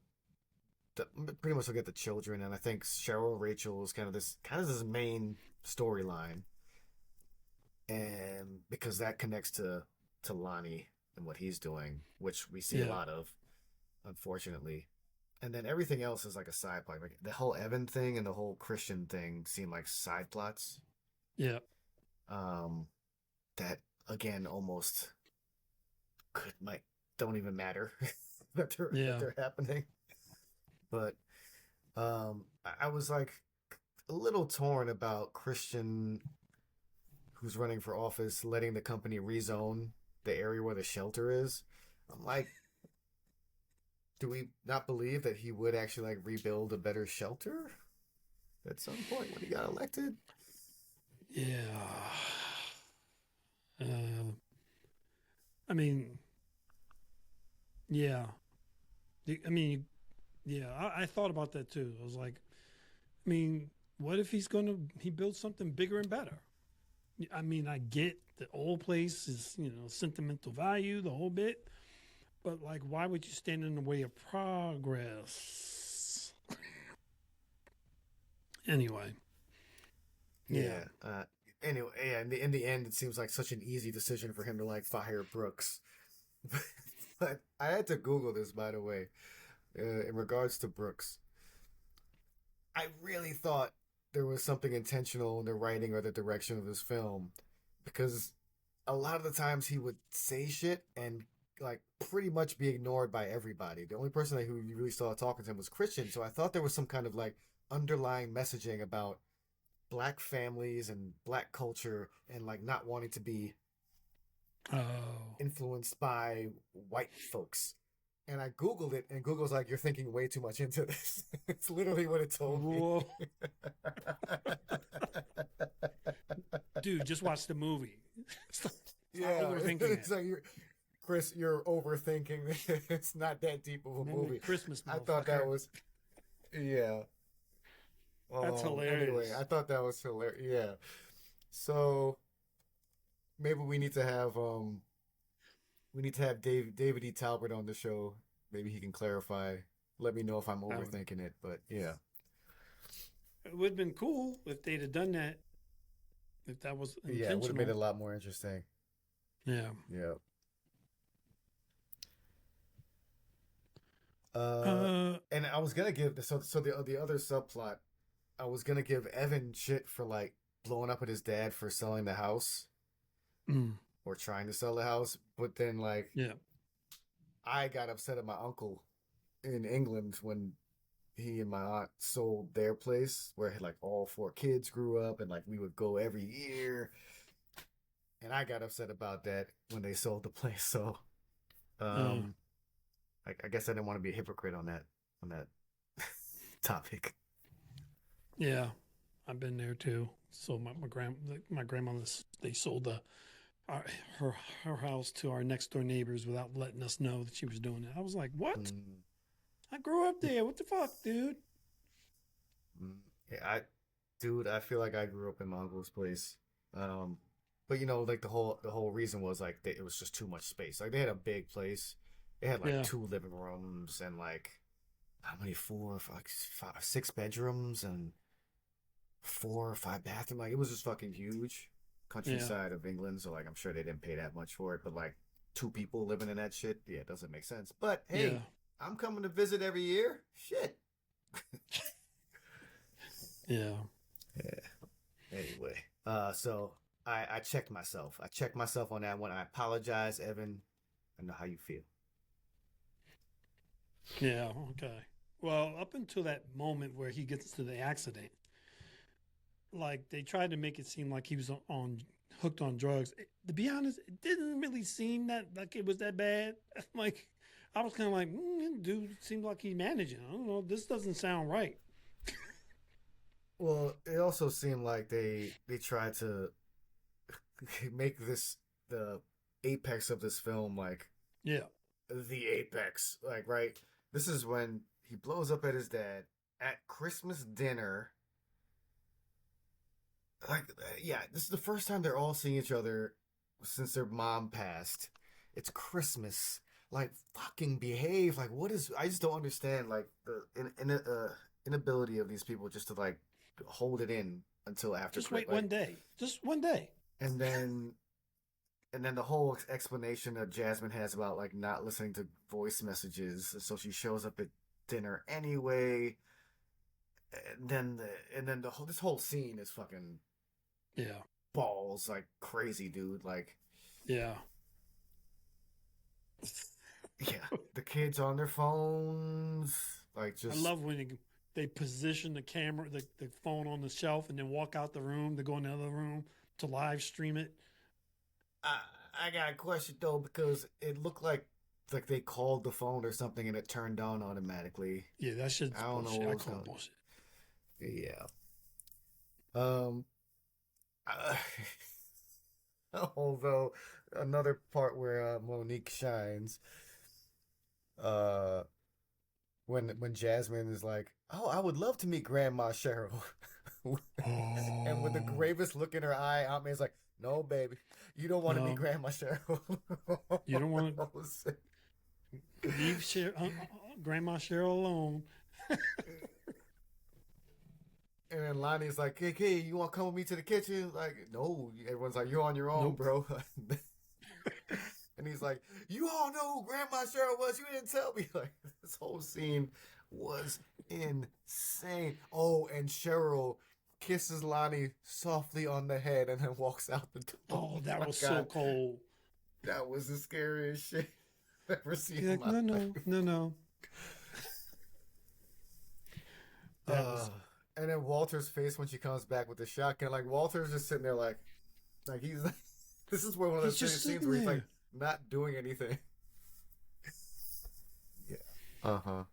pretty much look at the children, and I think Cheryl Rachel is kind of this main storyline, and because that connects to Lonnie and what he's doing, which we see a Yeah, lot of, unfortunately. And then everything else is like a side plot. Like the whole Evan thing and the whole Christian thing seem like side plots. yeah, Um, that again almost could might don't even matter that yeah. they're happening. But I was like a little torn about Christian, who's running for office, letting the company rezone the area where the shelter is. I'm like, do we not believe that he would actually like rebuild a better shelter at some point when he got elected? Yeah. Uh, I mean, yeah. I mean, yeah. I thought about that too. I was like, I mean, what if he builds something bigger and better? I mean, I get the old place is, sentimental value, the whole bit, but like, why would you stand in the way of progress? Anyway, yeah, Yeah. Anyway, yeah. In the end, it seems like such an easy decision for him to like fire Brooks. But I had to Google this, by the way, in regards to Brooks. I really thought there was something intentional in the writing or the direction of this film because a lot of the times he would say shit and like pretty much be ignored by everybody. The only person who you really saw talking to him was Christian. So I thought there was some kind of like underlying messaging about black families and black culture and like not wanting to be oh, influenced by white folks. And I Googled it, and Google's like, "You're thinking way too much into this." It's literally what it told me. whoa, dude, just watch the movie. Stop Yeah, overthinking it's it. like Chris, you're overthinking. It's not that deep of a Merry movie. Christmas, I thought that motherfucker. was, yeah. That's Anyway, hilarious. I thought that was hilarious. Yeah. So maybe we need to have David E. Talbot on the show. Maybe he can clarify. Let me know if I'm That would, overthinking it. But yeah, it would have been cool if they'd have done that, if that was yeah, it would have made it intentional. a lot more interesting. Yeah. Yeah. Uh, Uh, and I was gonna give the other subplot. I was gonna give Evan shit for like blowing up at his dad for selling the house mm, or trying to sell the house, but then like yeah. I got upset at my uncle in England when he and my aunt sold their place where like all four kids grew up and like we would go every year. And I got upset about that when they sold the place. So, Uh, um, I guess I didn't want to be a hypocrite on that topic. yeah, I've been there too. So my grandmother, they sold our, her her house to our next door neighbors without letting us know that she was doing it. I was like, what? Mm, I grew up there. What the fuck, dude? mm. Yeah, dude, I feel like I grew up in my uncle's place. Um, but you know, like the whole reason was like it was just too much space. Like they had a big place. They had like Yeah, two living rooms and like how many like five, six bedrooms and four or five bathrooms. Like it was just fucking huge. yeah, Countryside of England, so like I'm sure they didn't pay that much for it, but like two people living in that shit, yeah, it doesn't make sense. But yeah, hey, I'm coming to visit every year. Shit. yeah. Yeah. Anyway, so I checked myself. I checked myself on that one. I apologize, Evan. I know how you feel. Yeah, okay. Well, up until that moment where he gets to the accident, like they tried to make it seem like he was on hooked on drugs. To be honest, it didn't really seem that like it was that bad. Like I was kind of like, dude, seems like he's managing. I don't know. This doesn't sound right. Well, it also seemed like they tried to make this the apex of this film, like Yeah, the apex. Like, right? This is when he blows up at his dad at Christmas dinner. Like, yeah, this is the first time they're all seeing each other since their mom passed. It's Christmas. Like, fucking behave. Like, what is? I just don't understand. Like inability of these people just to like hold it in until after just wait Like, one day. Just one day. and then the whole explanation that Jasmine has about like not listening to voice messages, so she shows up at dinner anyway. And then whole this whole scene is fucking Yeah, balls like crazy, dude. Like, yeah. yeah, the kids on their phones, like I just love when they position the camera, the phone on the shelf, and then walk out the room to go in the other room to live stream it. I I got a question though because it looked like they called the phone or something and it turned on automatically. Yeah, that I shit's don't know bullshit. what I was call going. it bullshit. Yeah. Um. uh, Although another part where Monique shines, uh, when Jasmine is like, "Oh, I would love to meet Grandma Cheryl," and with the Oh gravest look in her eye, Aunt May's like, "No, baby, you don't want to meet no, Grandma Cheryl." you don't want to leave Grandma Cheryl alone. And then Lonnie's like, "Hey, you want to come with me to the kitchen?" Like, no. Everyone's like, "You're on your own, Nope. bro." And he's like, "You all know who Grandma Cheryl was. You didn't tell me." Like, this whole scene was insane. Oh, and Cheryl kisses Lonnie softly on the head and then walks out the door. Oh, Oh that my was so god, cold. that was the scariest shit I've ever seen He's in like, my no, life. no, no, no. That Uh, was and then Walter's face when she comes back with the shotgun, like Walter's just sitting there, like he's like, this is where one of he's those just scenes sitting where he's like there. not doing anything. Yeah. Uh huh.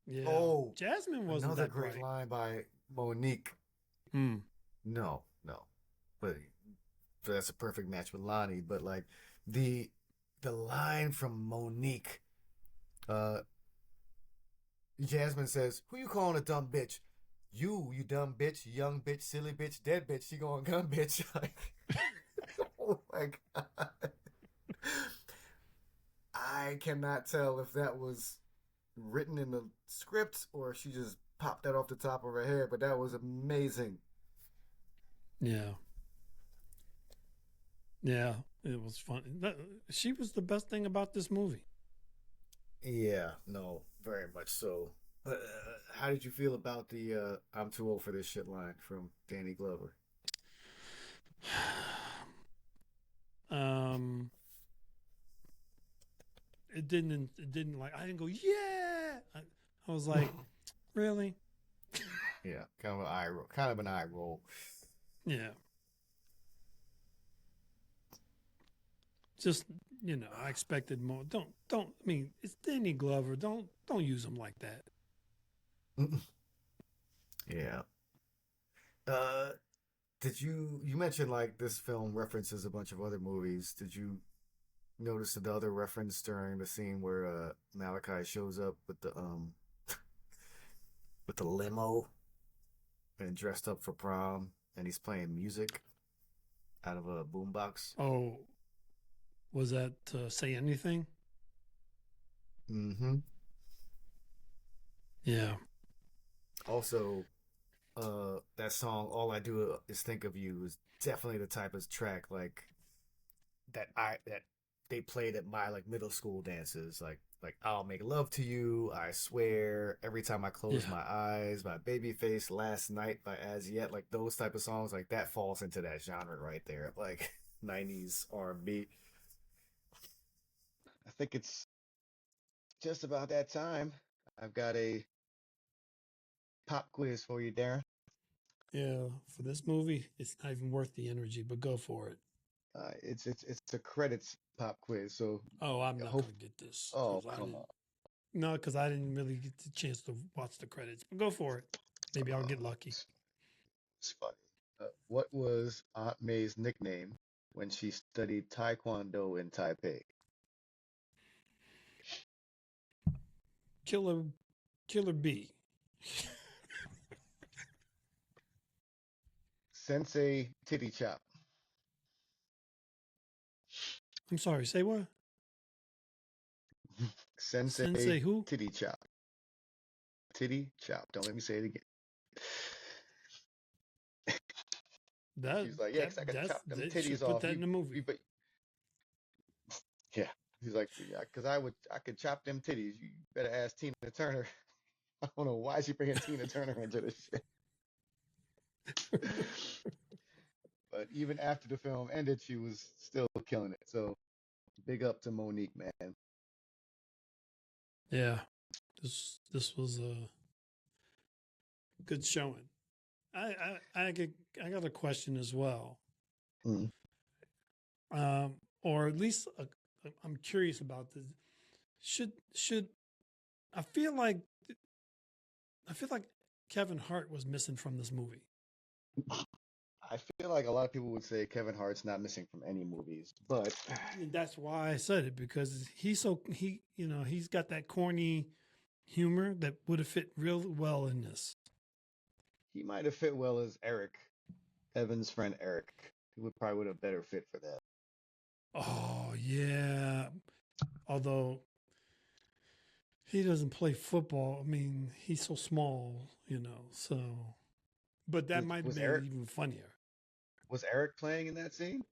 Yeah, Oh, Jasmine wasn't another that great bright. line by Monique. Hmm. No, no, but that's a perfect match with Lonnie. But like the the line from Monique, uh, Jasmine says, "Who you calling a dumb bitch? You dumb bitch, young bitch, silly bitch, dead bitch." She going gun bitch. Like, oh my god, I cannot tell if that was written in the script or she just popped that off the top of her head. But that was amazing. Yeah, yeah, it was fun. She was the best thing about this movie. Yeah, no, very much so. How did you feel about the "I'm too old for this shit" line from Danny Glover? um, it didn't like, I didn't go, yeah. I was like, really? Yeah, kind of an eye roll. Kind of an eye roll. Yeah. Just, I expected more. I mean, it's Danny Glover. Don't use him like that. Yeah. Uh, did you mentioned like this film references a bunch of other movies? Did you notice the other reference during the scene where Malachi shows up with the with the limo and dressed up for prom and he's playing music out of a boombox? Oh, was that to say anything? Mm-hmm. Yeah. Also, that song "All I Do Is Think of You" is definitely the type of track like that they played at my like middle school dances. Like "I'll Make Love to You," "I Swear," "Every Time I Close Yeah. My Eyes," "My Baby Face," "Last Night" by As Yet. Like those type of songs, like that falls into that genre right there. Like '90s R&B. I think it's just about that time. I've got a pop quiz for you, Darren. Yeah. For this movie, it's not even worth the energy, but go for it. It's a credits pop quiz. So Oh, I'm not hope. going to get this Oh, because I come didn't. on. No, because I didn't really get the chance to watch the credits. But go for it. Maybe I'll get lucky. It's funny. What was Aunt May's nickname when she studied Taekwondo in Taipei? Killer, Killer B. Sensei Titty Chop. I'm sorry. Say what? Sensei Sensei who? Titty Chop. Titty Chop. Don't let me say it again. That She's like, yeah, that 'cause I could that's chop them they titties should put off. that in the movie. But yeah. He's like, yeah, because I could chop them titties. You better ask Tina Turner. I don't know why she bringing Tina Turner into this shit. But even after the film ended, she was still killing it. So big up to Monique, man. Yeah, this was a good showing. I got a question as well, Mm. or at least I'm curious about this. Should I feel like Kevin Hart was missing from this movie. I feel like a lot of people would say Kevin Hart's not missing from any movies, but And that's why I said it because he's got that corny humor that would have fit real well in this. he might have fit well as Eric, Evan's friend Eric. He would have better fit for that. Oh yeah, although he doesn't play football. I mean, he's so small, so. But that might have Was made it Eric even funnier. was Eric playing in that scene?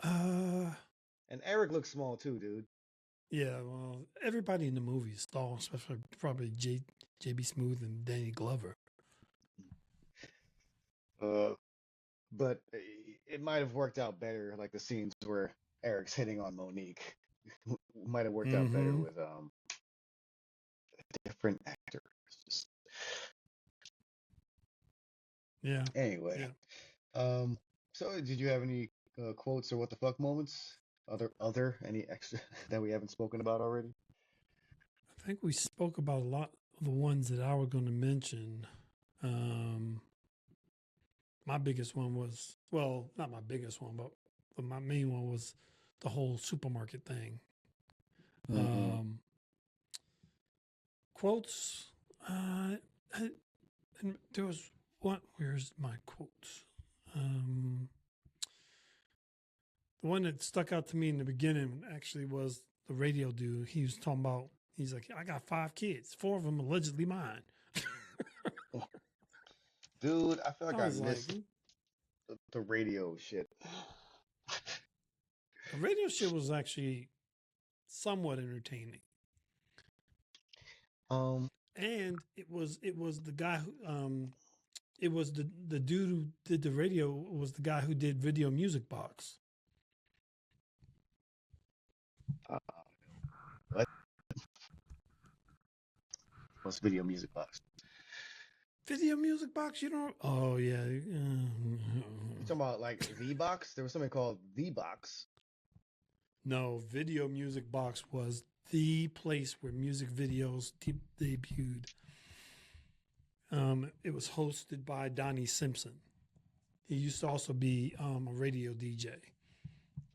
Uh, And Eric looks small too, dude. yeah. Well, everybody in the movie is tall, especially probably JB Smooth and Danny Glover. Uh, but it might have worked out better, like the scenes where Eric's hitting on Monique. Might have worked out better Mm-hmm. with different actors. Yeah. Anyway, Yeah. so did you have any quotes or what the fuck moments? Any extra that we haven't spoken about already? I think we spoke about a lot of the ones that I was going to mention. My biggest one was, well, not my biggest one, but my main one was the whole supermarket thing. Mm-hmm. Quotes. And there was one. Where's my quotes? The one that stuck out to me in the beginning actually was the radio dude. He was talking about. He's like, I got 5 kids, 4 of them allegedly mine. Dude, I feel like I I was like, missed the radio shit. the radio shit was actually somewhat entertaining. And it was the guy who it was the dude who did the radio was the guy who did Video Music Box. Uh, What? What's Video Music Box? Video Music Box? You don't? Oh, yeah. You talking about like the box? There was something called the box. No, Video Music Box was the place where music videos debuted. It was hosted by Donnie Simpson. He used to also be a radio DJ.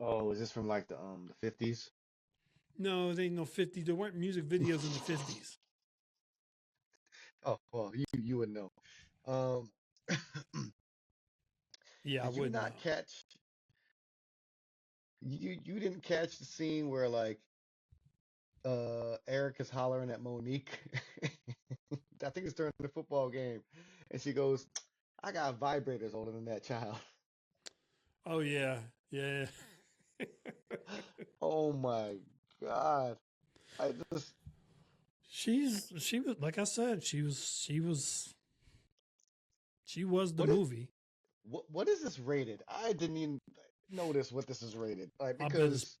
Oh, is this from like the 50s? No, they ain't no 50s. There weren't music videos in the 50s. Oh, well, you would know. Um, Yeah, I did you wouldn't not know. catch? You didn't catch the scene where like Eric is hollering at Monique. I think it's during the football game, and she goes, "I got vibrators older than that child." Oh, yeah. Yeah. Oh my God. I just She was, like I said, she was the what is movie. what is this rated? I didn't even notice what this is rated. Like I bet it's, because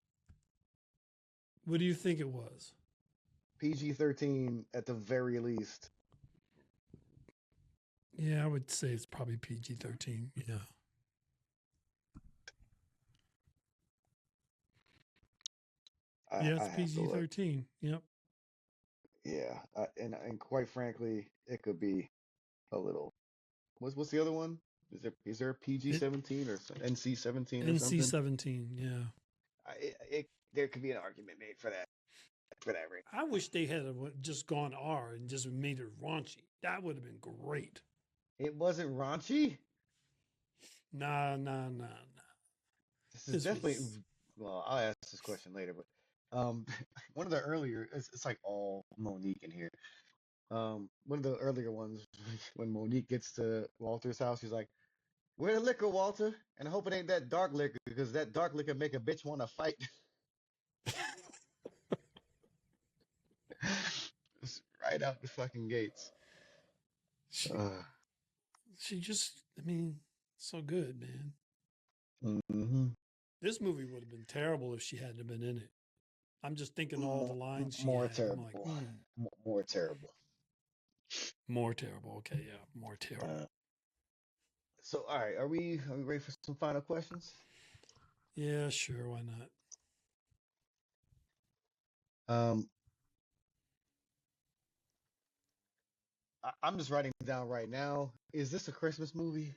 what do you think it was? PG-13 at the very least. Yeah, I would say it's probably PG-13. Yeah. Yeah, I it's have to look. PG-13. Yep. Yeah, and quite frankly, it could be a little. What's the other one? Is there a It PG-17 or NC-17 or something? NC-17. Yeah. There could be an argument made for that rating. I wish they had just gone R and just made it raunchy. That would have been great. It wasn't raunchy. Nah, nah, nah, nah. This is This definitely. was Well, I'll ask this question later, but one of the earlier. It's like all Monique in here. One of the earlier ones when Monique gets to Walter's house, she's like, "Where the liquor, Walter? And I hope it ain't that dark liquor, because that dark liquor make a bitch want to fight." It's right out the fucking gates. she Uh, she just, I mean, so good, man. hmm This movie would have been terrible if she hadn't been in it. I'm just thinking all the lines she More had. I'm like, terrible. More terrible. more terrible. Okay, yeah, more terrible. So, all right, are we ready for some final questions? Yeah, sure, why not? Um, I'm just writing down right now. Is this a Christmas movie?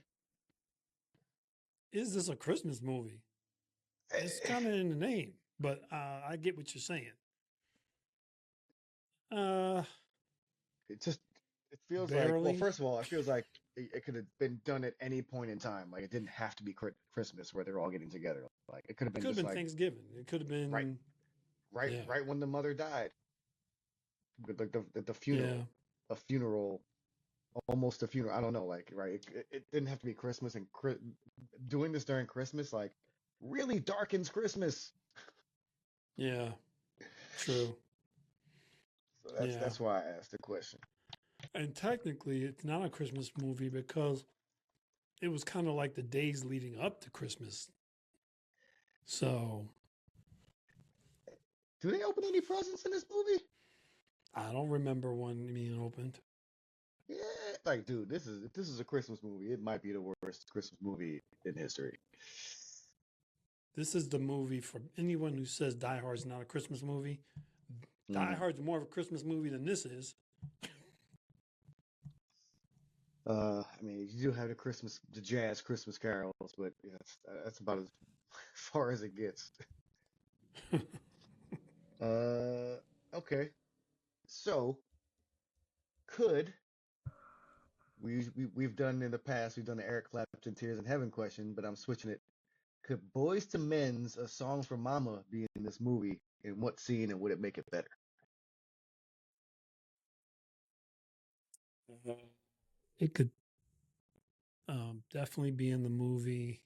Is this a Christmas movie? It's kind of in the name, but I get what you're saying. Uh, It just it feels like, well, barely. first of all, it feels like it could have been done at any point in time. Like it didn't have to be Christmas where they're all getting together. Like it could have It been could have just been like Thanksgiving. It could have right, been, yeah, right when the mother died. The yeah, funeral, a funeral, almost a funeral. I don't know, like right. It didn't have to be Christmas, and doing this during Christmas like really darkens Christmas. yeah. True. So Yeah, that's why I asked the question. and technically, it's not a Christmas movie because it was kind of like the days leading up to Christmas. So Do they open any presents in this movie? I don't remember one being opened. Yeah, like dude, if this is a Christmas movie, it might be the worst Christmas movie in history. This is the movie for anyone who says Die Hard is not a Christmas movie. Die Mm. Hard's more of a Christmas movie than this is. I mean, you do have the jazz Christmas carols, but yeah, that's about as far as it gets. Uh, okay. So, could we've done in the past, we've done the Eric Clapton Tears in Heaven question, but I'm switching it. Could Boys to Men's A Song for Mama be in this movie? In what scene, and would it make it better? It could definitely be in the movie.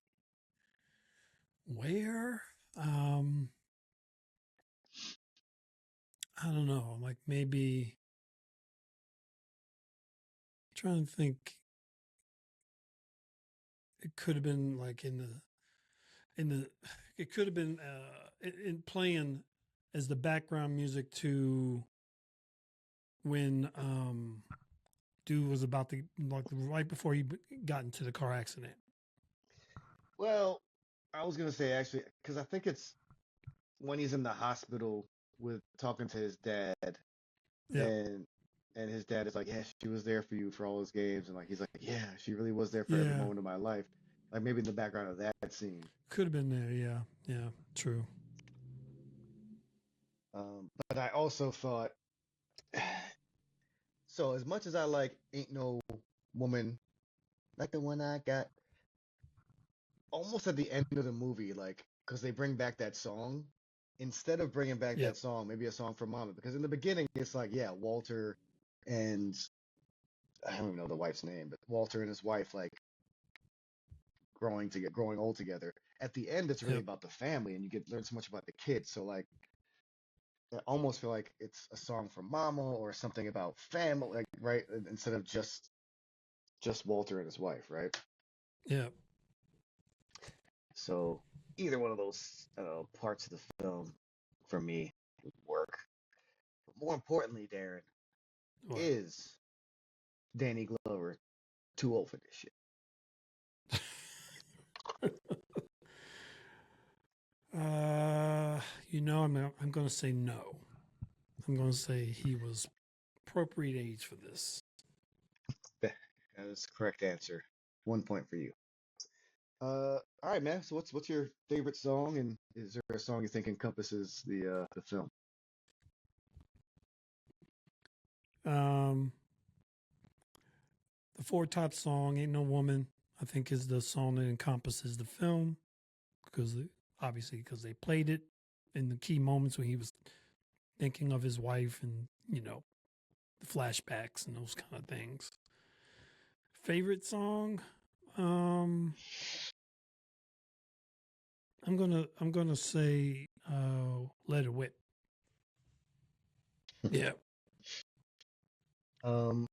Where? I don't know. Like maybe I'm trying to think. It could have been like in the. It could have been in playing as the background music to when dude was about to, like, right before he got into the car accident. Well, I was gonna say actually, because I think it's when he's in the hospital with talking to his dad, Yeah, and his dad is like, yeah, she was there for you for all those games, and like he's like, yeah, she really was there for every yeah, moment of my life. Like maybe in the background of that scene. could have been there. Yeah, yeah, true. But I also thought, so as much as I like "Ain't No Woman Like the One I Got," almost at the end of the movie, like, because they bring back that song, instead of bringing back Yeah, that song, maybe a song for Mama, because in the beginning it's like, yeah, Walter and I don't even know the wife's name, but Walter and his wife like growing old together. At the end, it's really yep, about the family, and you get learn so much about the kids. So like, I almost feel like it's a song for Mama or something about family, like right, instead of just Walter and his wife, right? yeah. So either one of those parts of the film for me would work. But more importantly, Darren, What? is Danny Glover too old for this shit? I'm going to say no. I'm going to say he was appropriate age for this. That is the correct answer. 1 point for you. All right, man. So what's your favorite song, and is there a song you think encompasses the film? Um, the Four Top song, "Ain't No Woman," I think is the song that encompasses the film because obviously because they played it in the key moments when he was thinking of his wife and the flashbacks and those kind of things. Favorite song? Um, I'm gonna say "Let It Whip." Yeah. Um,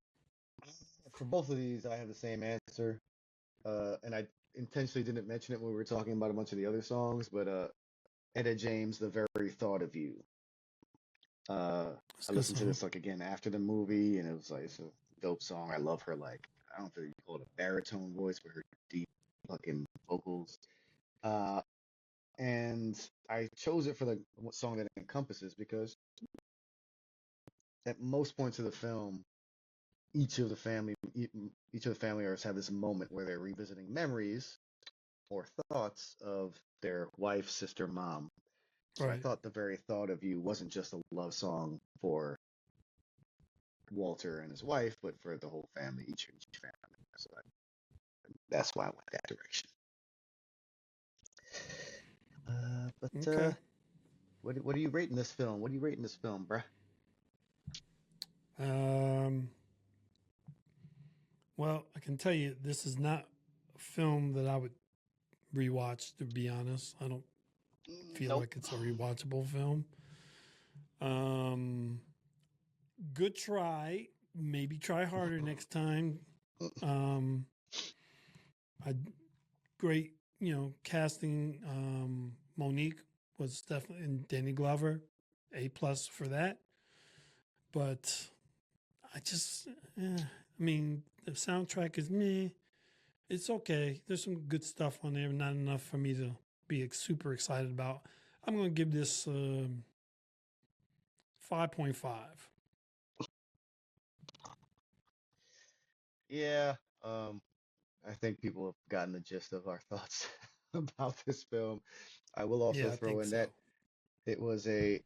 for both of these, I have the same answer. And I intentionally didn't mention it when we were talking about a bunch of the other songs, but Etta James, "The Very Thought of You." It's I a good listened to song. this like again after the movie, and it was like it's a dope song. I love her like I don't know if you call it a baritone voice, but her deep fucking vocals. Uh, and I chose it for the song that it encompasses because at most points of the film, each of the family members have this moment where they're revisiting memories or thoughts of their wife, sister, mom. So I Right. thought "The Very Thought of You" wasn't just a love song for Walter and his wife, but for the whole family, each family. So that's why I went that direction. But Okay. what are you rating this film? What are you rating this film, bruh? Um, well, I can tell you this is not a film that I would rewatch. To be honest, I don't feel Nope. like it's a rewatchable film. Um, Good try. Maybe try harder next time. Um, I great, casting. Monique was definitely, and Danny Glover, A+ for that. But I just, I mean, the soundtrack is meh. It's okay. There's some good stuff on there, not enough for me to be super excited about. I'm going to give this 5.5. Yeah. Um, I think people have gotten the gist of our thoughts about this film. I will also Yeah, I throw think in that so. it was a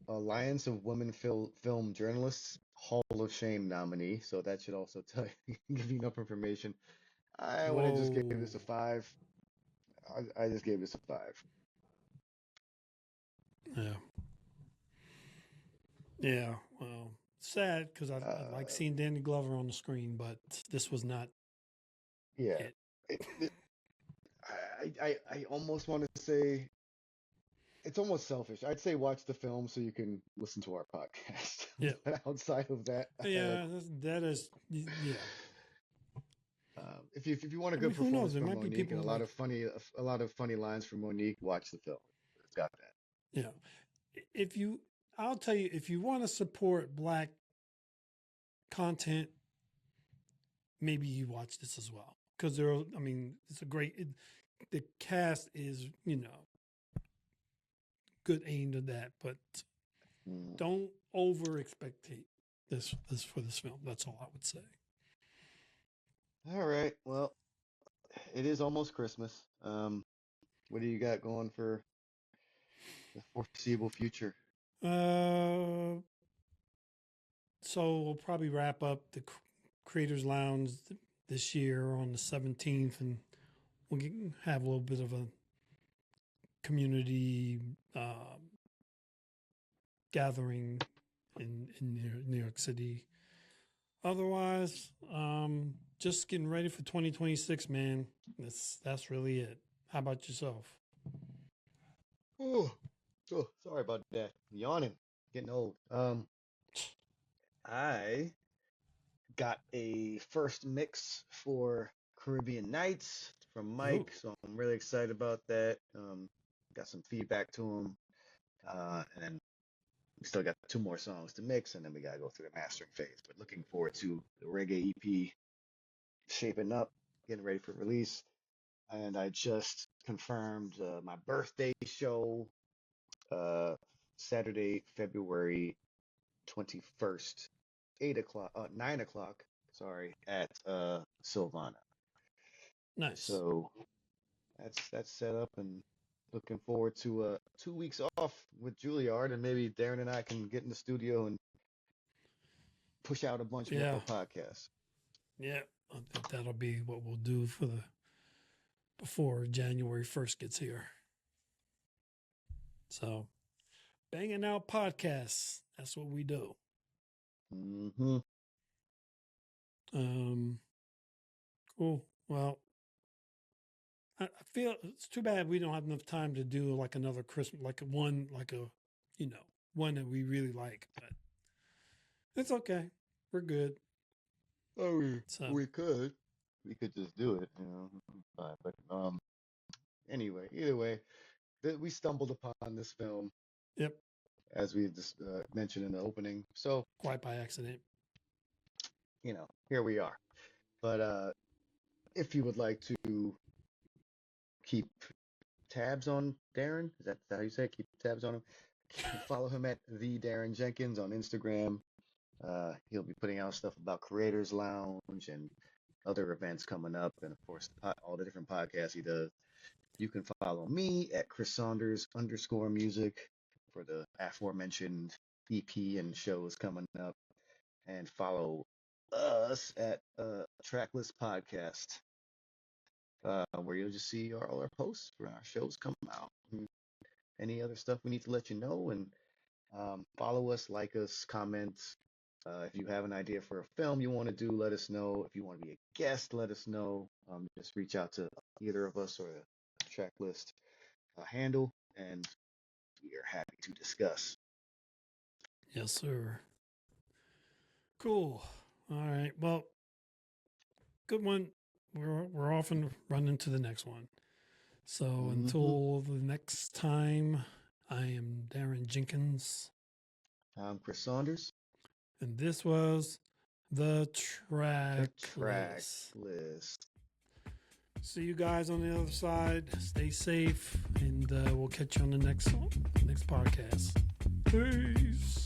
Alliance of Women Film Journalists Hall of Shame nominee, so that should also tell you, give you enough information. I would have just gave Whoa. this a five. I just gave this a five. Yeah. Yeah. Well, sad because I like Uh, seeing Danny Glover on the screen, but this was not yeah, it. it, I almost want to say it's almost selfish. I'd say watch the film so you can listen to our podcast. Yeah. But outside of that, Yeah. That is, yeah. if you want a I mean, good who knows? performance There from might be Monique and people like, a lot of funny lines from Monique, watch the film. It's got that. yeah. I'll tell you, if you want to support Black content, maybe you watch this as well. Because it's a the cast is, good aimed at that, but don't over expectate this for this film. That's all I would say. All right. Well, it is almost Christmas. What do you got going for the foreseeable future? So we'll probably wrap up the Creators Lounge this year on the 17th, and we'll have a little bit of a community gathering in New York City. Otherwise, just getting ready for 2026, man. That's really it. How about yourself? Oh, sorry about that. Yawning, getting old. I got a first mix for Caribbean Nights from Mike, so I'm really excited about that. Got some feedback to him, and then we still got 2 more songs to mix, and then we gotta go through the mastering phase. But looking forward to the reggae EP shaping up, getting ready for release. And I just confirmed my birthday show, Saturday, February 21st, 9 o'clock, sorry, at Silvana. Nice. So that's set up, and looking forward to 2 weeks off with Juilliard, and maybe Darren and I can get in the studio and push out a bunch more podcasts. Yeah, I think that'll be what we'll do before January 1st gets here. So, banging out podcasts. That's what we do. Mm-hmm. Cool. Well, I feel it's too bad we don't have enough time to do like another Christmas, one that we really like, but it's okay. We're good. Oh, we could just do it, But anyway, either way, we stumbled upon this film. Yep. As we just mentioned in the opening, so quite by accident. Here we are. But if you would like to keep tabs on Darren, is that how you say it? Keep tabs on him. Follow him at the Darren Jenkins on Instagram. He'll be putting out stuff about Creators Lounge and other events coming up, and of course all the different podcasts he does. You can follow me at Chris Saunders _music for the aforementioned EP and shows coming up, and follow us at Tracklist Podcast, where you'll just see all our posts when our shows come out. And any other stuff we need to let you know, and follow us, like us, comment. If you have an idea for a film you want to do, let us know. If you want to be a guest, let us know. Just reach out to either of us or the Tracklist handle, and we are happy to discuss. Yes, sir. Cool. All right. Well, good one. We're off and running to the next one. So until the next time, I am Darren Jenkins. I'm Chris Saunders. And this was the Tracklist. See you guys on the other side. Stay safe, and we'll catch you on the next podcast. Peace.